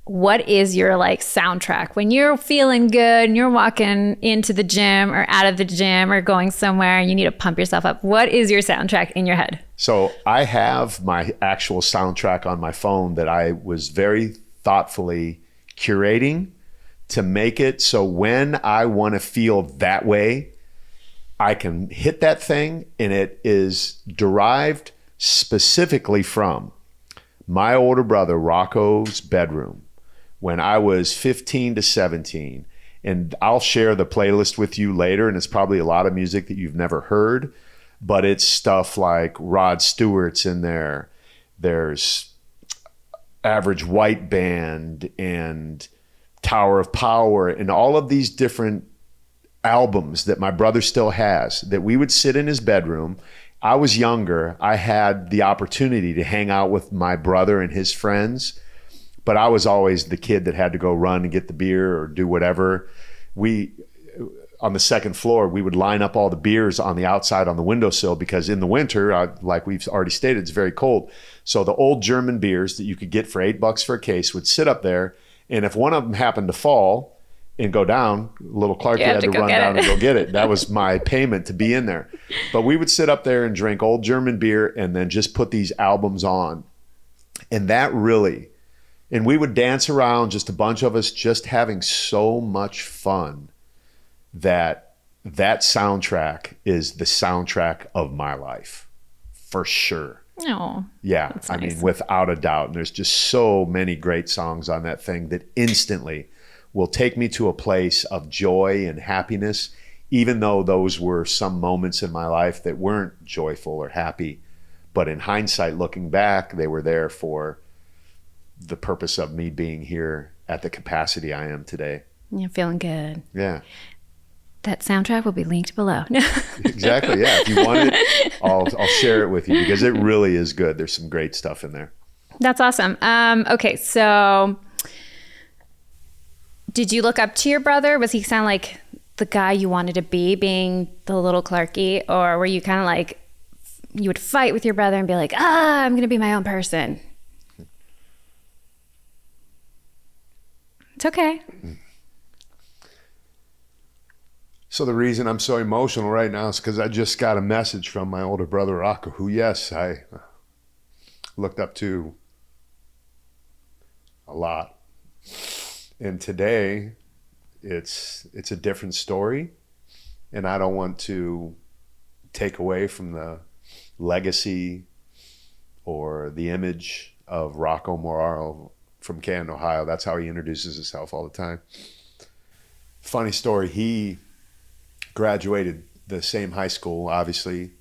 what is your like soundtrack when you're feeling good and you're walking into the gym or out of the gym or going somewhere and you need to pump yourself up? What is your soundtrack in your head? So I have my actual soundtrack on my phone that I was very thoughtfully curating to make it so when I want to feel that way, I can hit that thing, and it is derived specifically from my older brother Rocco's bedroom when I was 15 to 17. And I'll share the playlist with you later, and it's probably a lot of music that you've never heard, but it's stuff like Rod Stewart's in there. There's Average White Band and Tower of Power and all of these different albums that my brother still has that we would sit in his bedroom. I was younger. I had the opportunity to hang out with my brother and his friends, but I was always the kid that had to go run and get the beer or do whatever. On the second floor, we would line up all the beers on the outside on the windowsill because in the winter, like we've already stated, it's very cold. So the old German beers that you could get for $8 for a case would sit up there. And if one of them happened to fall and go down, little Clarky had to run down and go get it. That was my payment to be in there. But we would sit up there and drink old German beer and then just put these albums on. And that really... And we would dance around, just a bunch of us, just having so much fun that soundtrack is the soundtrack of my life, for sure. Oh, yeah. Nice. I mean, without a doubt. And there's just so many great songs on that thing that instantly will take me to a place of joy and happiness, even though those were some moments in my life that weren't joyful or happy. But in hindsight, looking back, they were there for the purpose of me being here at the capacity I am today. You're feeling good. Yeah. That soundtrack will be linked below. Exactly. Yeah. If you want it, I'll share it with you because it really is good. There's some great stuff in there. That's awesome. Okay. So did you look up to your brother? Was he kind of like the guy you wanted to be, being the little Clarky? Or were you kind of like, you would fight with your brother and be like, I'm going to be my own person? It's okay. So the reason I'm so emotional right now is because I just got a message from my older brother, Rocco, who, yes, I looked up to a lot. And today, it's a different story. And I don't want to take away from the legacy or the image of Rocco Moraro from Canton, Ohio. That's how he introduces himself all the time. Funny story, he graduated the same high school, obviously,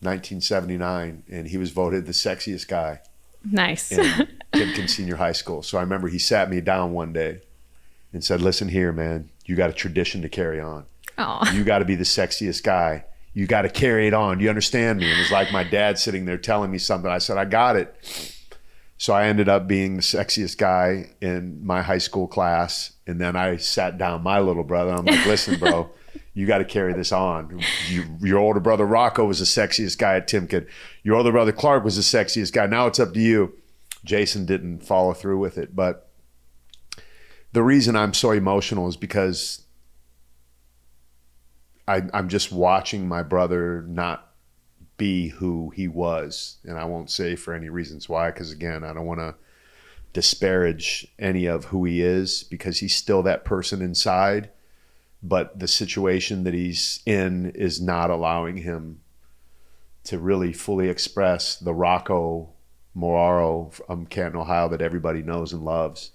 1979, and he was voted the sexiest guy. Nice. In Canton Senior High School. So I remember he sat me down one day and said, listen here, man, you got a tradition to carry on. Oh. You got to be the sexiest guy. you got to carry it on. Do you understand me? And it was like my dad sitting there telling me something. I said, I got it. So I ended up being the sexiest guy in my high school class. And then I sat down my little brother. I'm like, listen, bro, you got to carry this on. Your older brother, Rocco, was the sexiest guy at Timken. Your older brother, Clark, was the sexiest guy. Now it's up to you. Jason didn't follow through with it. But the reason I'm so emotional is because I'm just watching my brother not be who he was. And I won't say for any reasons why, because again, I don't want to disparage any of who he is, because he's still that person inside. But the situation that he's in is not allowing him to really fully express the Rocco Moraro from Canton, Ohio that everybody knows and loves.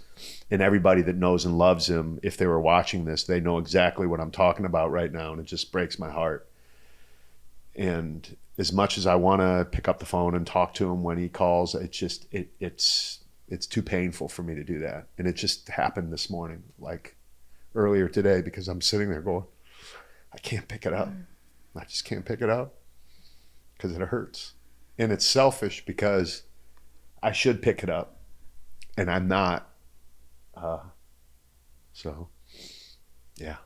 And everybody that knows and loves him, if they were watching this, they know exactly what I'm talking about right now. And it just breaks my heart. And as much as I want to pick up the phone and talk to him when he calls, it's too painful for me to do that. And it just happened this morning, like earlier today, because I'm sitting there going, I can't pick it up. I just can't pick it up because it hurts. And it's selfish because I should pick it up and I'm not. So, yeah.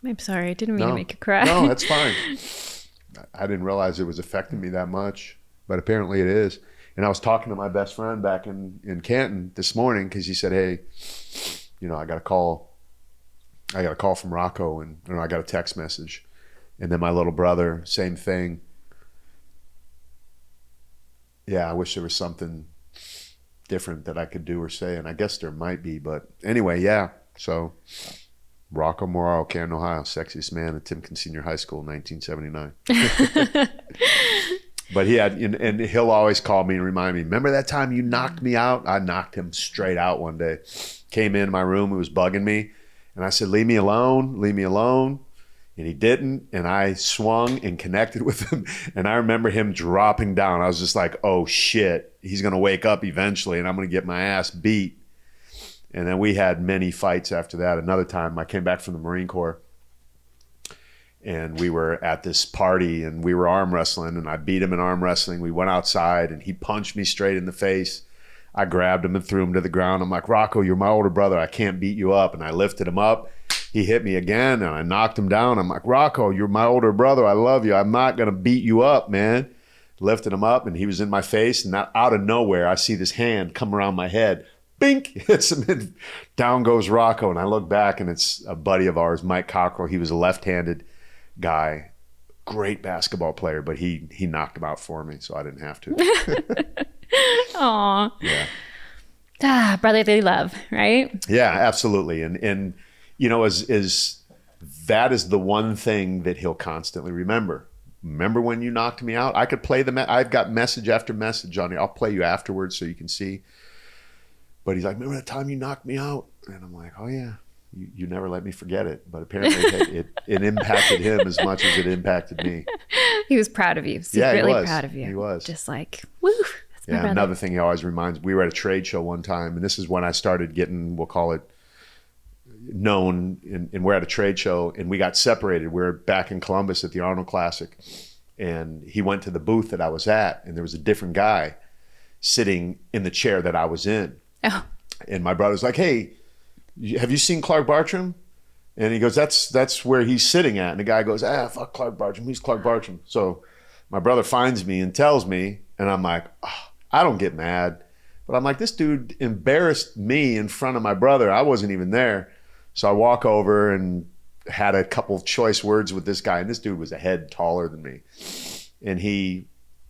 I'm sorry. I didn't mean to make you cry. No, that's fine. I didn't realize it was affecting me that much, but apparently it is. And I was talking to my best friend back in Canton this morning because he said, hey, I got a call from Rocco, and I got a text message. And then my little brother, same thing. Yeah, I wish there was something different that I could do or say, and I guess there might be, but anyway, yeah. So Rocco Moraro, Canton, Ohio, sexiest man at Timken Senior High School, 1979. But he had, and he'll always call me and remind me, remember that time you knocked me out? I knocked him straight out one day. Came in my room, he was bugging me, and I said, leave me alone, leave me alone. And he didn't, and I swung and connected with him. And I remember him dropping down. I was just like, oh shit, he's gonna wake up eventually and I'm gonna get my ass beat. And then we had many fights after that. Another time I came back from the Marine Corps and we were at this party and we were arm wrestling, and I beat him in arm wrestling. We went outside and he punched me straight in the face. I grabbed him and threw him to the ground. I'm like, Rocco, you're my older brother. I can't beat you up. And I lifted him up. He hit me again and I knocked him down. I'm like, Rocco, you're my older brother. I love you. I'm not going to beat you up, man. Lifted him up and he was in my face. And out of nowhere, I see this hand come around my head. Bink, hits him and down goes Rocco. And I look back and it's a buddy of ours, Mike Cockrell. He was a left-handed guy, great basketball player, but he knocked him out for me, so I didn't have to. Aw. Yeah. Brotherly love, right? Yeah, absolutely. And is that is the one thing that he'll constantly remember. Remember when you knocked me out? I could play I've got message after message on it. I'll play you afterwards so you can see. But he's like, remember that time you knocked me out? And I'm like, oh yeah, you never let me forget it. But apparently it impacted him as much as it impacted me. He was proud of you, secretly proud of you. He was. Just like, woo, that's my brother. Another thing he always reminds, we were at a trade show one time, and this is when I started getting, we'll call it, known, and we're at a trade show, and we got separated. We're back in Columbus at the Arnold Classic, and he went to the booth that I was at, and there was a different guy sitting in the chair that I was in. Oh. And my brother's like, hey, have you seen Clark Bartram? And he goes, that's where he's sitting at. And the guy goes, fuck Clark Bartram. He's Clark Bartram. So my brother finds me and tells me, and I'm like, I don't get mad. But I'm like, this dude embarrassed me in front of my brother. I wasn't even there. So I walk over and had a couple of choice words with this guy. And this dude was a head taller than me. And he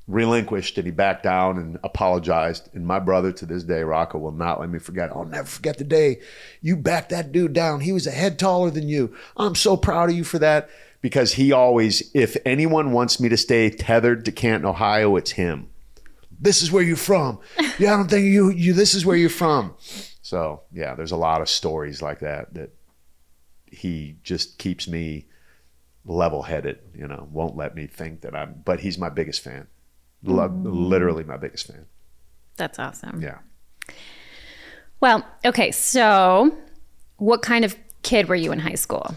relinquished and he backed down and apologized. And my brother to this day, Rocco, will not let me forget. I'll never forget the day you backed that dude down. He was a head taller than you. I'm so proud of you for that. Because he always, if anyone wants me to stay tethered to Canton, Ohio, it's him. This is where you're from. Yeah, I don't think you this is where you're from. So yeah, there's a lot of stories like that he just keeps me level-headed, won't let me think that but he's my biggest fan. Literally my biggest fan. That's awesome. Yeah. Well, okay, so what kind of kid were you in high school?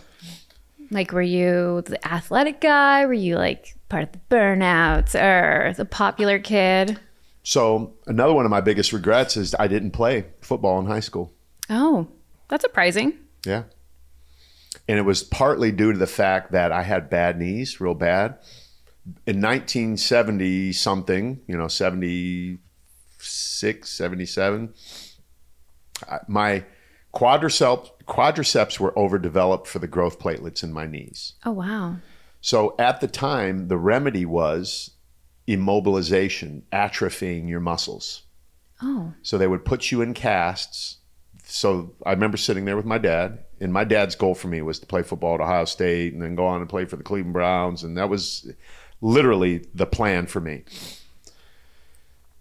Like, were you the athletic guy? Were you like part of the burnouts or the popular kid? So another one of my biggest regrets is I didn't play football in high school. Oh, that's surprising. Yeah. And it was partly due to the fact that I had bad knees, real bad. In 1970 something, 76, 77, my quadriceps were overdeveloped for the growth platelets in my knees. Oh, wow. So at the time, the remedy was immobilization, atrophying your muscles. Oh. So they would put you in casts. So I remember sitting there with my dad, and my dad's goal for me was to play football at Ohio State and then go on and play for the Cleveland Browns. And that was literally the plan for me.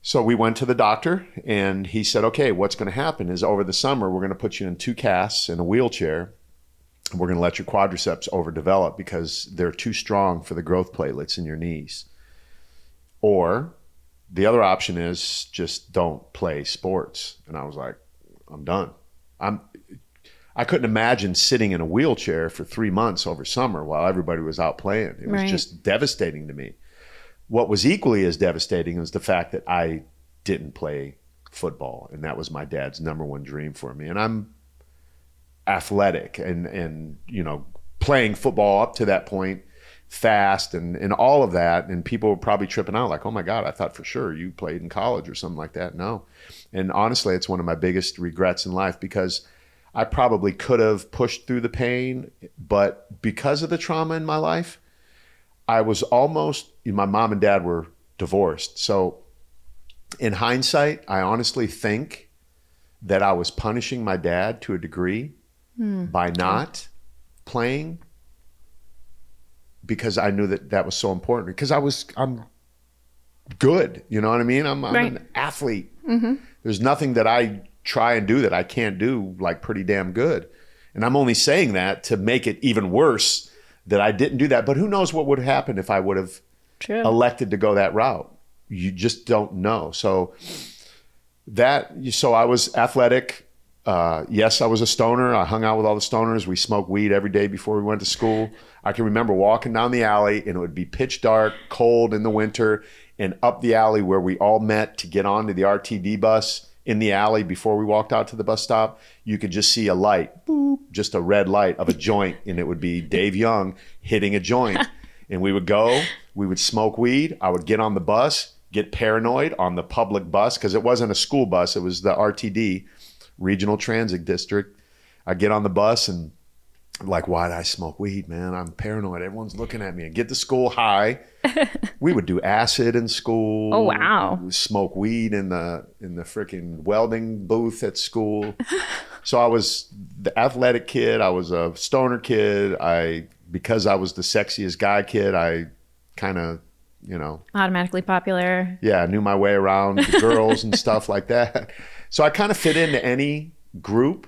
So we went to the doctor, and he said, okay, what's going to happen is over the summer, we're going to put you in 2 casts in a wheelchair. We're going to let your quadriceps overdevelop because they're too strong for the growth platelets in your knees. Or the other option is just don't play sports. And I was like, I'm done. I couldn't imagine sitting in a wheelchair for 3 months over summer while everybody was out playing. It was just devastating to me. What was equally as devastating was the fact that I didn't play football, and that was my dad's number one dream for me. And I'm athletic and playing football up to that point, fast and all of that. And people were probably tripping out like, oh my God, I thought for sure you played in college or something like that. No. And honestly, it's one of my biggest regrets in life because I probably could have pushed through the pain, but because of the trauma in my life, I was almost, my mom and dad were divorced. So in hindsight, I honestly think that I was punishing my dad to a degree by not playing because I knew that was so important because I'm good. You know what I mean? I'm an athlete. Mm-hmm. There's nothing that I try and do that I can't do like pretty damn good. And I'm only saying that to make it even worse that I didn't do that. But who knows what would have happened if I would have elected to go that route. You just don't know. So I was athletic. Yes, I was a stoner. I hung out with all the stoners. We smoked weed every day before we went to school. I can remember walking down the alley and it would be pitch dark, cold in the winter, and up the alley where we all met to get onto the RTD bus in the alley before we walked out to the bus stop, you could just see a light, boop, just a red light of a joint, and it would be Dave Young hitting a joint. And we would go, we would smoke weed. I would get on the bus, get paranoid on the public bus, because it wasn't a school bus, it was the RTD, Regional Transit District. I get on the bus and like, why did I smoke weed, man? I'm paranoid. Everyone's looking at me. I get to school high. We would do acid in school. Oh, wow. We smoke weed in the freaking welding booth at school. So I was the athletic kid. I was a stoner kid. Because I was the sexiest guy kid, I kind of, automatically popular. Yeah, I knew my way around the girls and stuff like that. So I kind of fit into any group.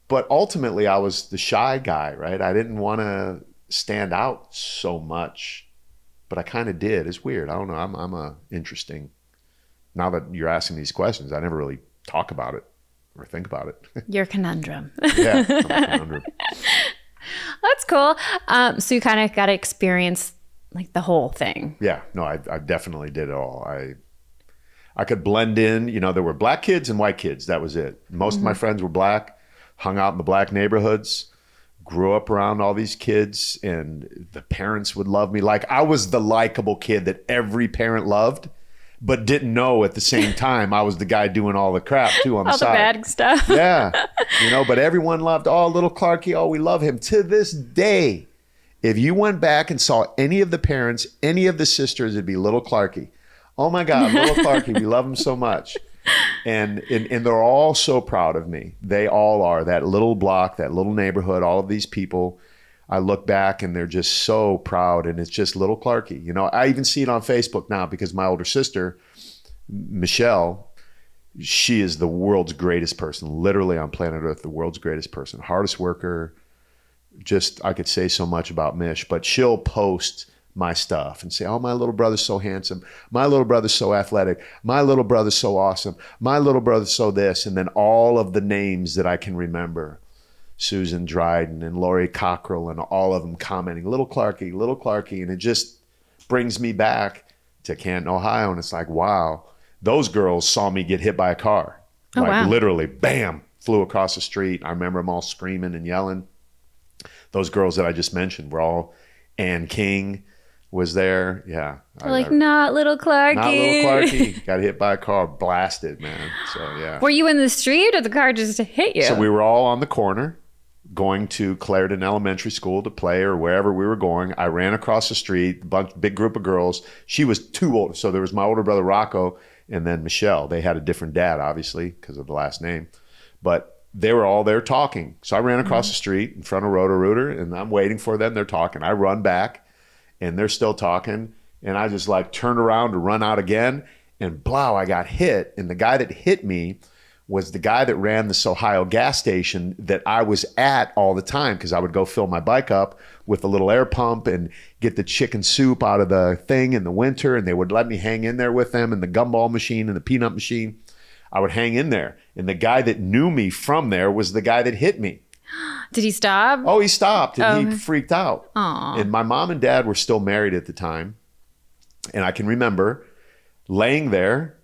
But ultimately, I was the shy guy, right? I didn't want to stand out so much, but I kind of did. It's weird. I don't know. I'm interesting. Now that you're asking these questions, I never really talk about it or think about it. You're a conundrum. Yeah, I'm a conundrum. That's cool. So you kind of got to experience like the whole thing. Yeah, no, I definitely did it all. I could blend in. There were black kids and white kids. That was it. Most of my friends were black. Hung out in the black neighborhoods, grew up around all these kids, and the parents would love me. Like I was the likable kid that every parent loved, but didn't know at the same time I was the guy doing all the crap too on the side. All the bad stuff. Yeah. But everyone loved, little Clarky, we love him. To this day, if you went back and saw any of the parents, any of the sisters, it'd be little Clarky. Oh my God, little Clarky, we love him so much. And they're all so proud of me. They all are. That little block, that little neighborhood, all of these people, I look back and they're just so proud. And it's just little Clarky. I even see it on Facebook now because my older sister, Michelle, she is the world's greatest person, literally on planet Earth, the world's greatest person, hardest worker. Just, I could say so much about Mish, but she'll post my stuff and say, oh, my little brother's so handsome. My little brother's so athletic. My little brother's so awesome. My little brother's so this. And then all of the names that I can remember, Susan Dryden and Lori Cockrell and all of them commenting, little Clarky. And it just brings me back to Canton, Ohio. And it's like, wow, those girls saw me get hit by a car. Oh, like wow. literally, bam, flew across the street. I remember them all screaming and yelling. Those girls that I just mentioned were all, Ann King was there. Yeah. Not little Clarky. Not little Clarky. Got hit by a car, blasted, man. So, yeah. Were you in the street or the car just hit you? So we were all on the corner going to Clarendon Elementary School to play or wherever we were going. I ran across the street, big group of girls. She was too old. So there was my older brother, Rocco, and then Michelle. They had a different dad, obviously, because of the last name. But they were all there talking. So I ran across the street in front of Roto-Rooter, and I'm waiting for them. They're talking. I run back, and they're still talking. And I just like turned around to run out again, and blow, I got hit. And the guy that hit me was the guy that ran this Ohio gas station that I was at all the time, because I would go fill my bike up with a little air pump and get the chicken soup out of the thing in the winter, and they would let me hang in there with them, and the gumball machine and the peanut machine. I would hang in there. And the guy that knew me from there was the guy that hit me. Did he stop? Oh, he stopped, and he freaked out. Aww. And my mom and dad were still married at the time. And I can remember laying there,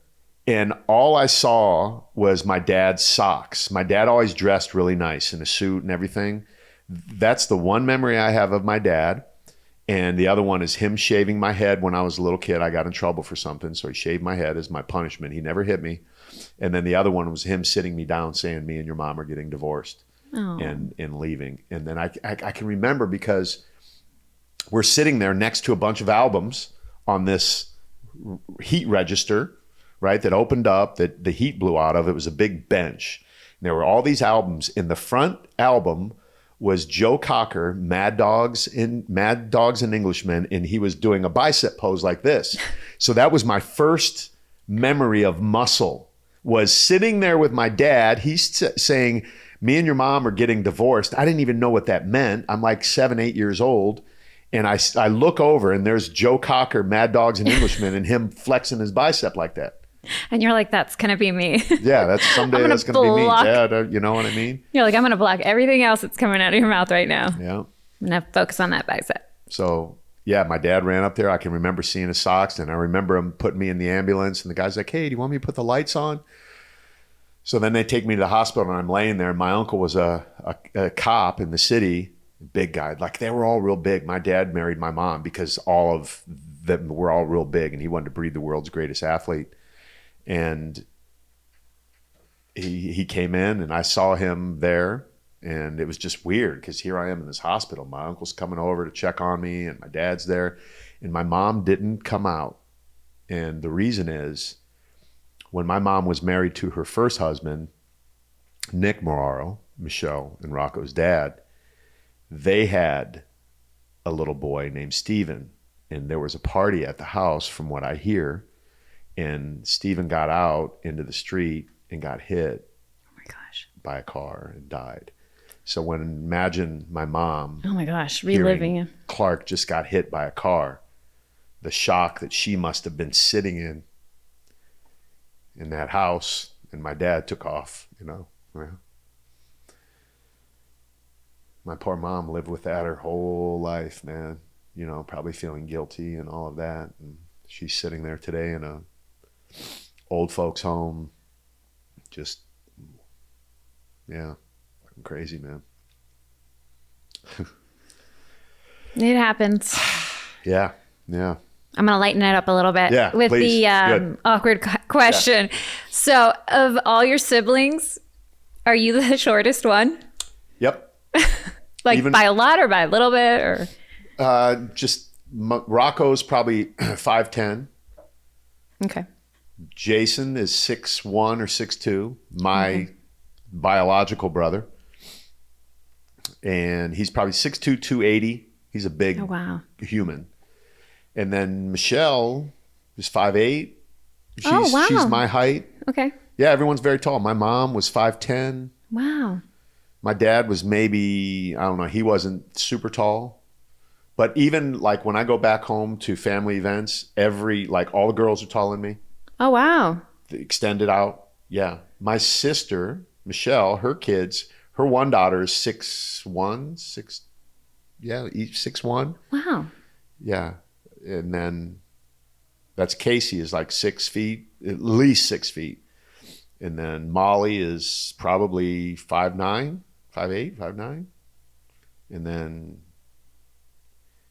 and all I saw was my dad's socks. My dad always dressed really nice in a suit and everything. That's the one memory I have of my dad. And the other one is him shaving my head when I was a little kid. I got in trouble for something, so he shaved my head as my punishment. He never hit me. And then the other one was him sitting me down saying, me and your mom are getting divorced and leaving. And then I can remember, because we're sitting there next to a bunch of albums on this heat register, right, that opened up, that the heat blew out of. It was a big bench. And there were all these albums. In the front album was Joe Cocker, Mad Dogs and Englishmen, and he was doing a bicep pose like this. So that was my first memory of muscle, was sitting there with my dad. He's saying, me and your mom are getting divorced. I didn't even know what that meant. I'm like 7, 8 years old. And I look over, and there's Joe Cocker, Mad Dogs and Englishmen, and him flexing his bicep like that. And you're like, that's going to be me. Yeah, that's someday that's going to be me. Yeah, you know what I mean? You're like, I'm going to block everything else that's coming out of your mouth right now. Yeah. I'm going to focus on that bicep. So, yeah, my dad ran up there. I can remember seeing his socks, and I remember him putting me in the ambulance, and the guy's like, hey, do you want me to put the lights on? So then they take me to the hospital, and I'm laying there, and my uncle was a cop in the city, big guy. Like, they were all real big. My dad married my mom because all of them were all real big, and he wanted to breed the world's greatest athlete. And he came in, and I saw him there, and it was just weird, because here I am in this hospital. My uncle's coming over to check on me, and my dad's there, and my mom didn't come out. And the reason is, when my mom was married to her first husband, Nick Moraro, Michelle and Rocco's dad, they had a little boy named Steven, and there was a party at the house, from what I hear. And Steven got out into the street and got hit by a car and died. So imagine my mom. Oh my gosh, reliving it. Clark just got hit by a car. The shock that she must have been sitting in that house, and my dad took off, you know. Yeah. My poor mom lived with that her whole life, man. You know, probably feeling guilty and all of that. And she's sitting there today in a old folks home, just, yeah, fucking crazy, man. It happens. Yeah. I'm going to lighten it up a little bit with please. the awkward question. Yeah. So, of all your siblings, are you the shortest one? Yep. Like by a lot or by a little bit, or? Rocco's probably 5'10". Okay. Jason is 6'1" or 6'2", my biological brother. And he's probably 6'2", 280. He's a big human. And then Michelle is 5'8". She's my height. Okay. Yeah, everyone's very tall. My mom was 5'10". Wow. My dad was maybe, I don't know, he wasn't super tall. But even like when I go back home to family events, all the girls are taller than me. Oh, wow. Extended out. Yeah. My sister, Michelle, her kids, her one daughter is 6'1", 6'1". Wow. Yeah. and then that's Casey is like 6 feet, at least 6 feet. And then Molly is probably 5'9", 5'8", 5'9". And then,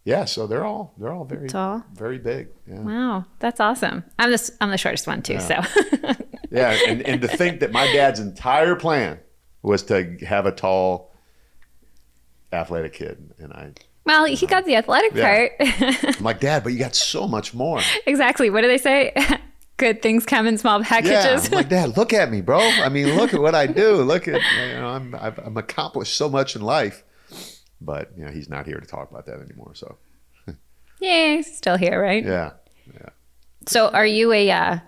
yeah, so they're all very tall, very big. Yeah. Wow, that's awesome. I'm the shortest one too, Yeah. so. Yeah, and to think that my dad's entire plan was to have a tall, athletic kid, and Well, he got the athletic part. I'm like, Dad, but you got so much more. Exactly. What do they say? Good things come in small Yeah, packages. I'm like, Dad, look at me, bro. I mean, look at what I do. Look at, I'm accomplished so much in life, but he's not here to talk about that anymore. So Yeah, he's still here, right? yeah. So, are you a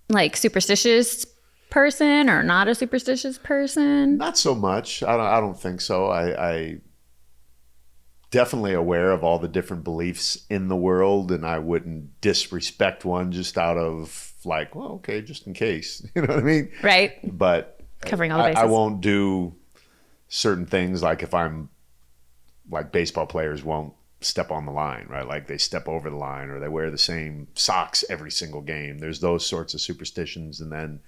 like superstitious person or not a superstitious person? Not so much. I don't think so. I definitely aware of all the different beliefs in the world, and I wouldn't disrespect one just out of like, well, okay, just in case. You know what I mean? Right. But Covering all the bases. I won't do certain things, like if I'm like baseball players won't step on the line, right? Like they step over the line, or they wear the same socks every single game. There's those sorts of superstitions, and then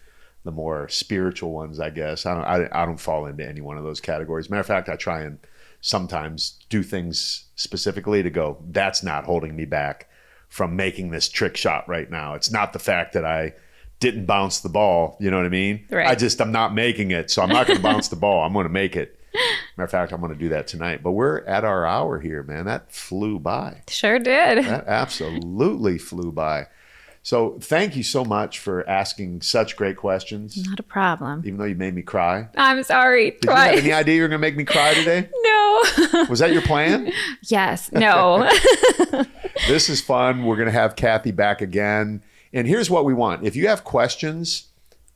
the more spiritual ones, I guess. I don't fall into any one of those categories. Matter of fact, I try and sometimes do things specifically to go, that's not holding me back from making this trick shot right now. It's not the fact that I didn't bounce the ball. You know what I mean? Right. I'm not making it. So I'm not going to bounce the ball. I'm going to make it. Matter of fact, I'm going to do that tonight. But we're at our hour here, man. That flew by. Sure did. That absolutely flew by. So thank you so much for asking such great questions. Not a problem. Even though you made me cry. I'm sorry. Did you have any idea you were going to make me cry today? No. Was that your plan? Yes. No. This is fun. We're going to have Cathy back again. And here's what we want. If you have questions,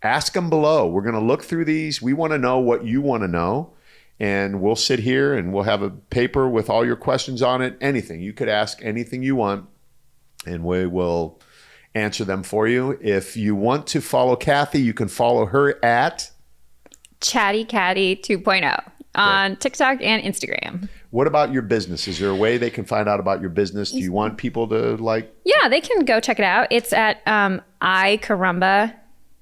ask them below. We're going to look through these. We want to know what you want to know. And we'll sit here and we'll have a paper with all your questions on it. Anything. You could ask anything you want, and we will answer them for you. If you want to follow Cathy, you can follow her at Chatty Catty 2.0 on TikTok and Instagram. What about your business? Is there a way they can find out about your business? Do you want people to like? Yeah, they can go check it out. It's at I Caramba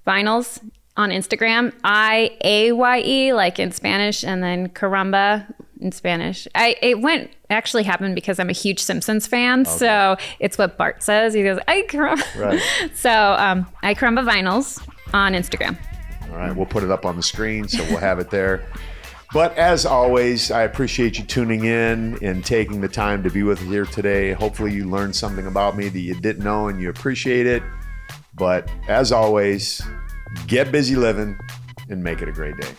Vinyls on Instagram. IAYE, like in Spanish, and then Caramba in Spanish. It actually happened because I'm a huge Simpsons fan. Okay. So it's what Bart says. He goes, I Caramba. Right. So I Caramba Vinyls on Instagram. All right. We'll put it up on the screen, so we'll have it there. But as always, I appreciate you tuning in and taking the time to be with us here today. Hopefully you learned something about me that you didn't know and you appreciate it. But as always, get busy living and make it a great day.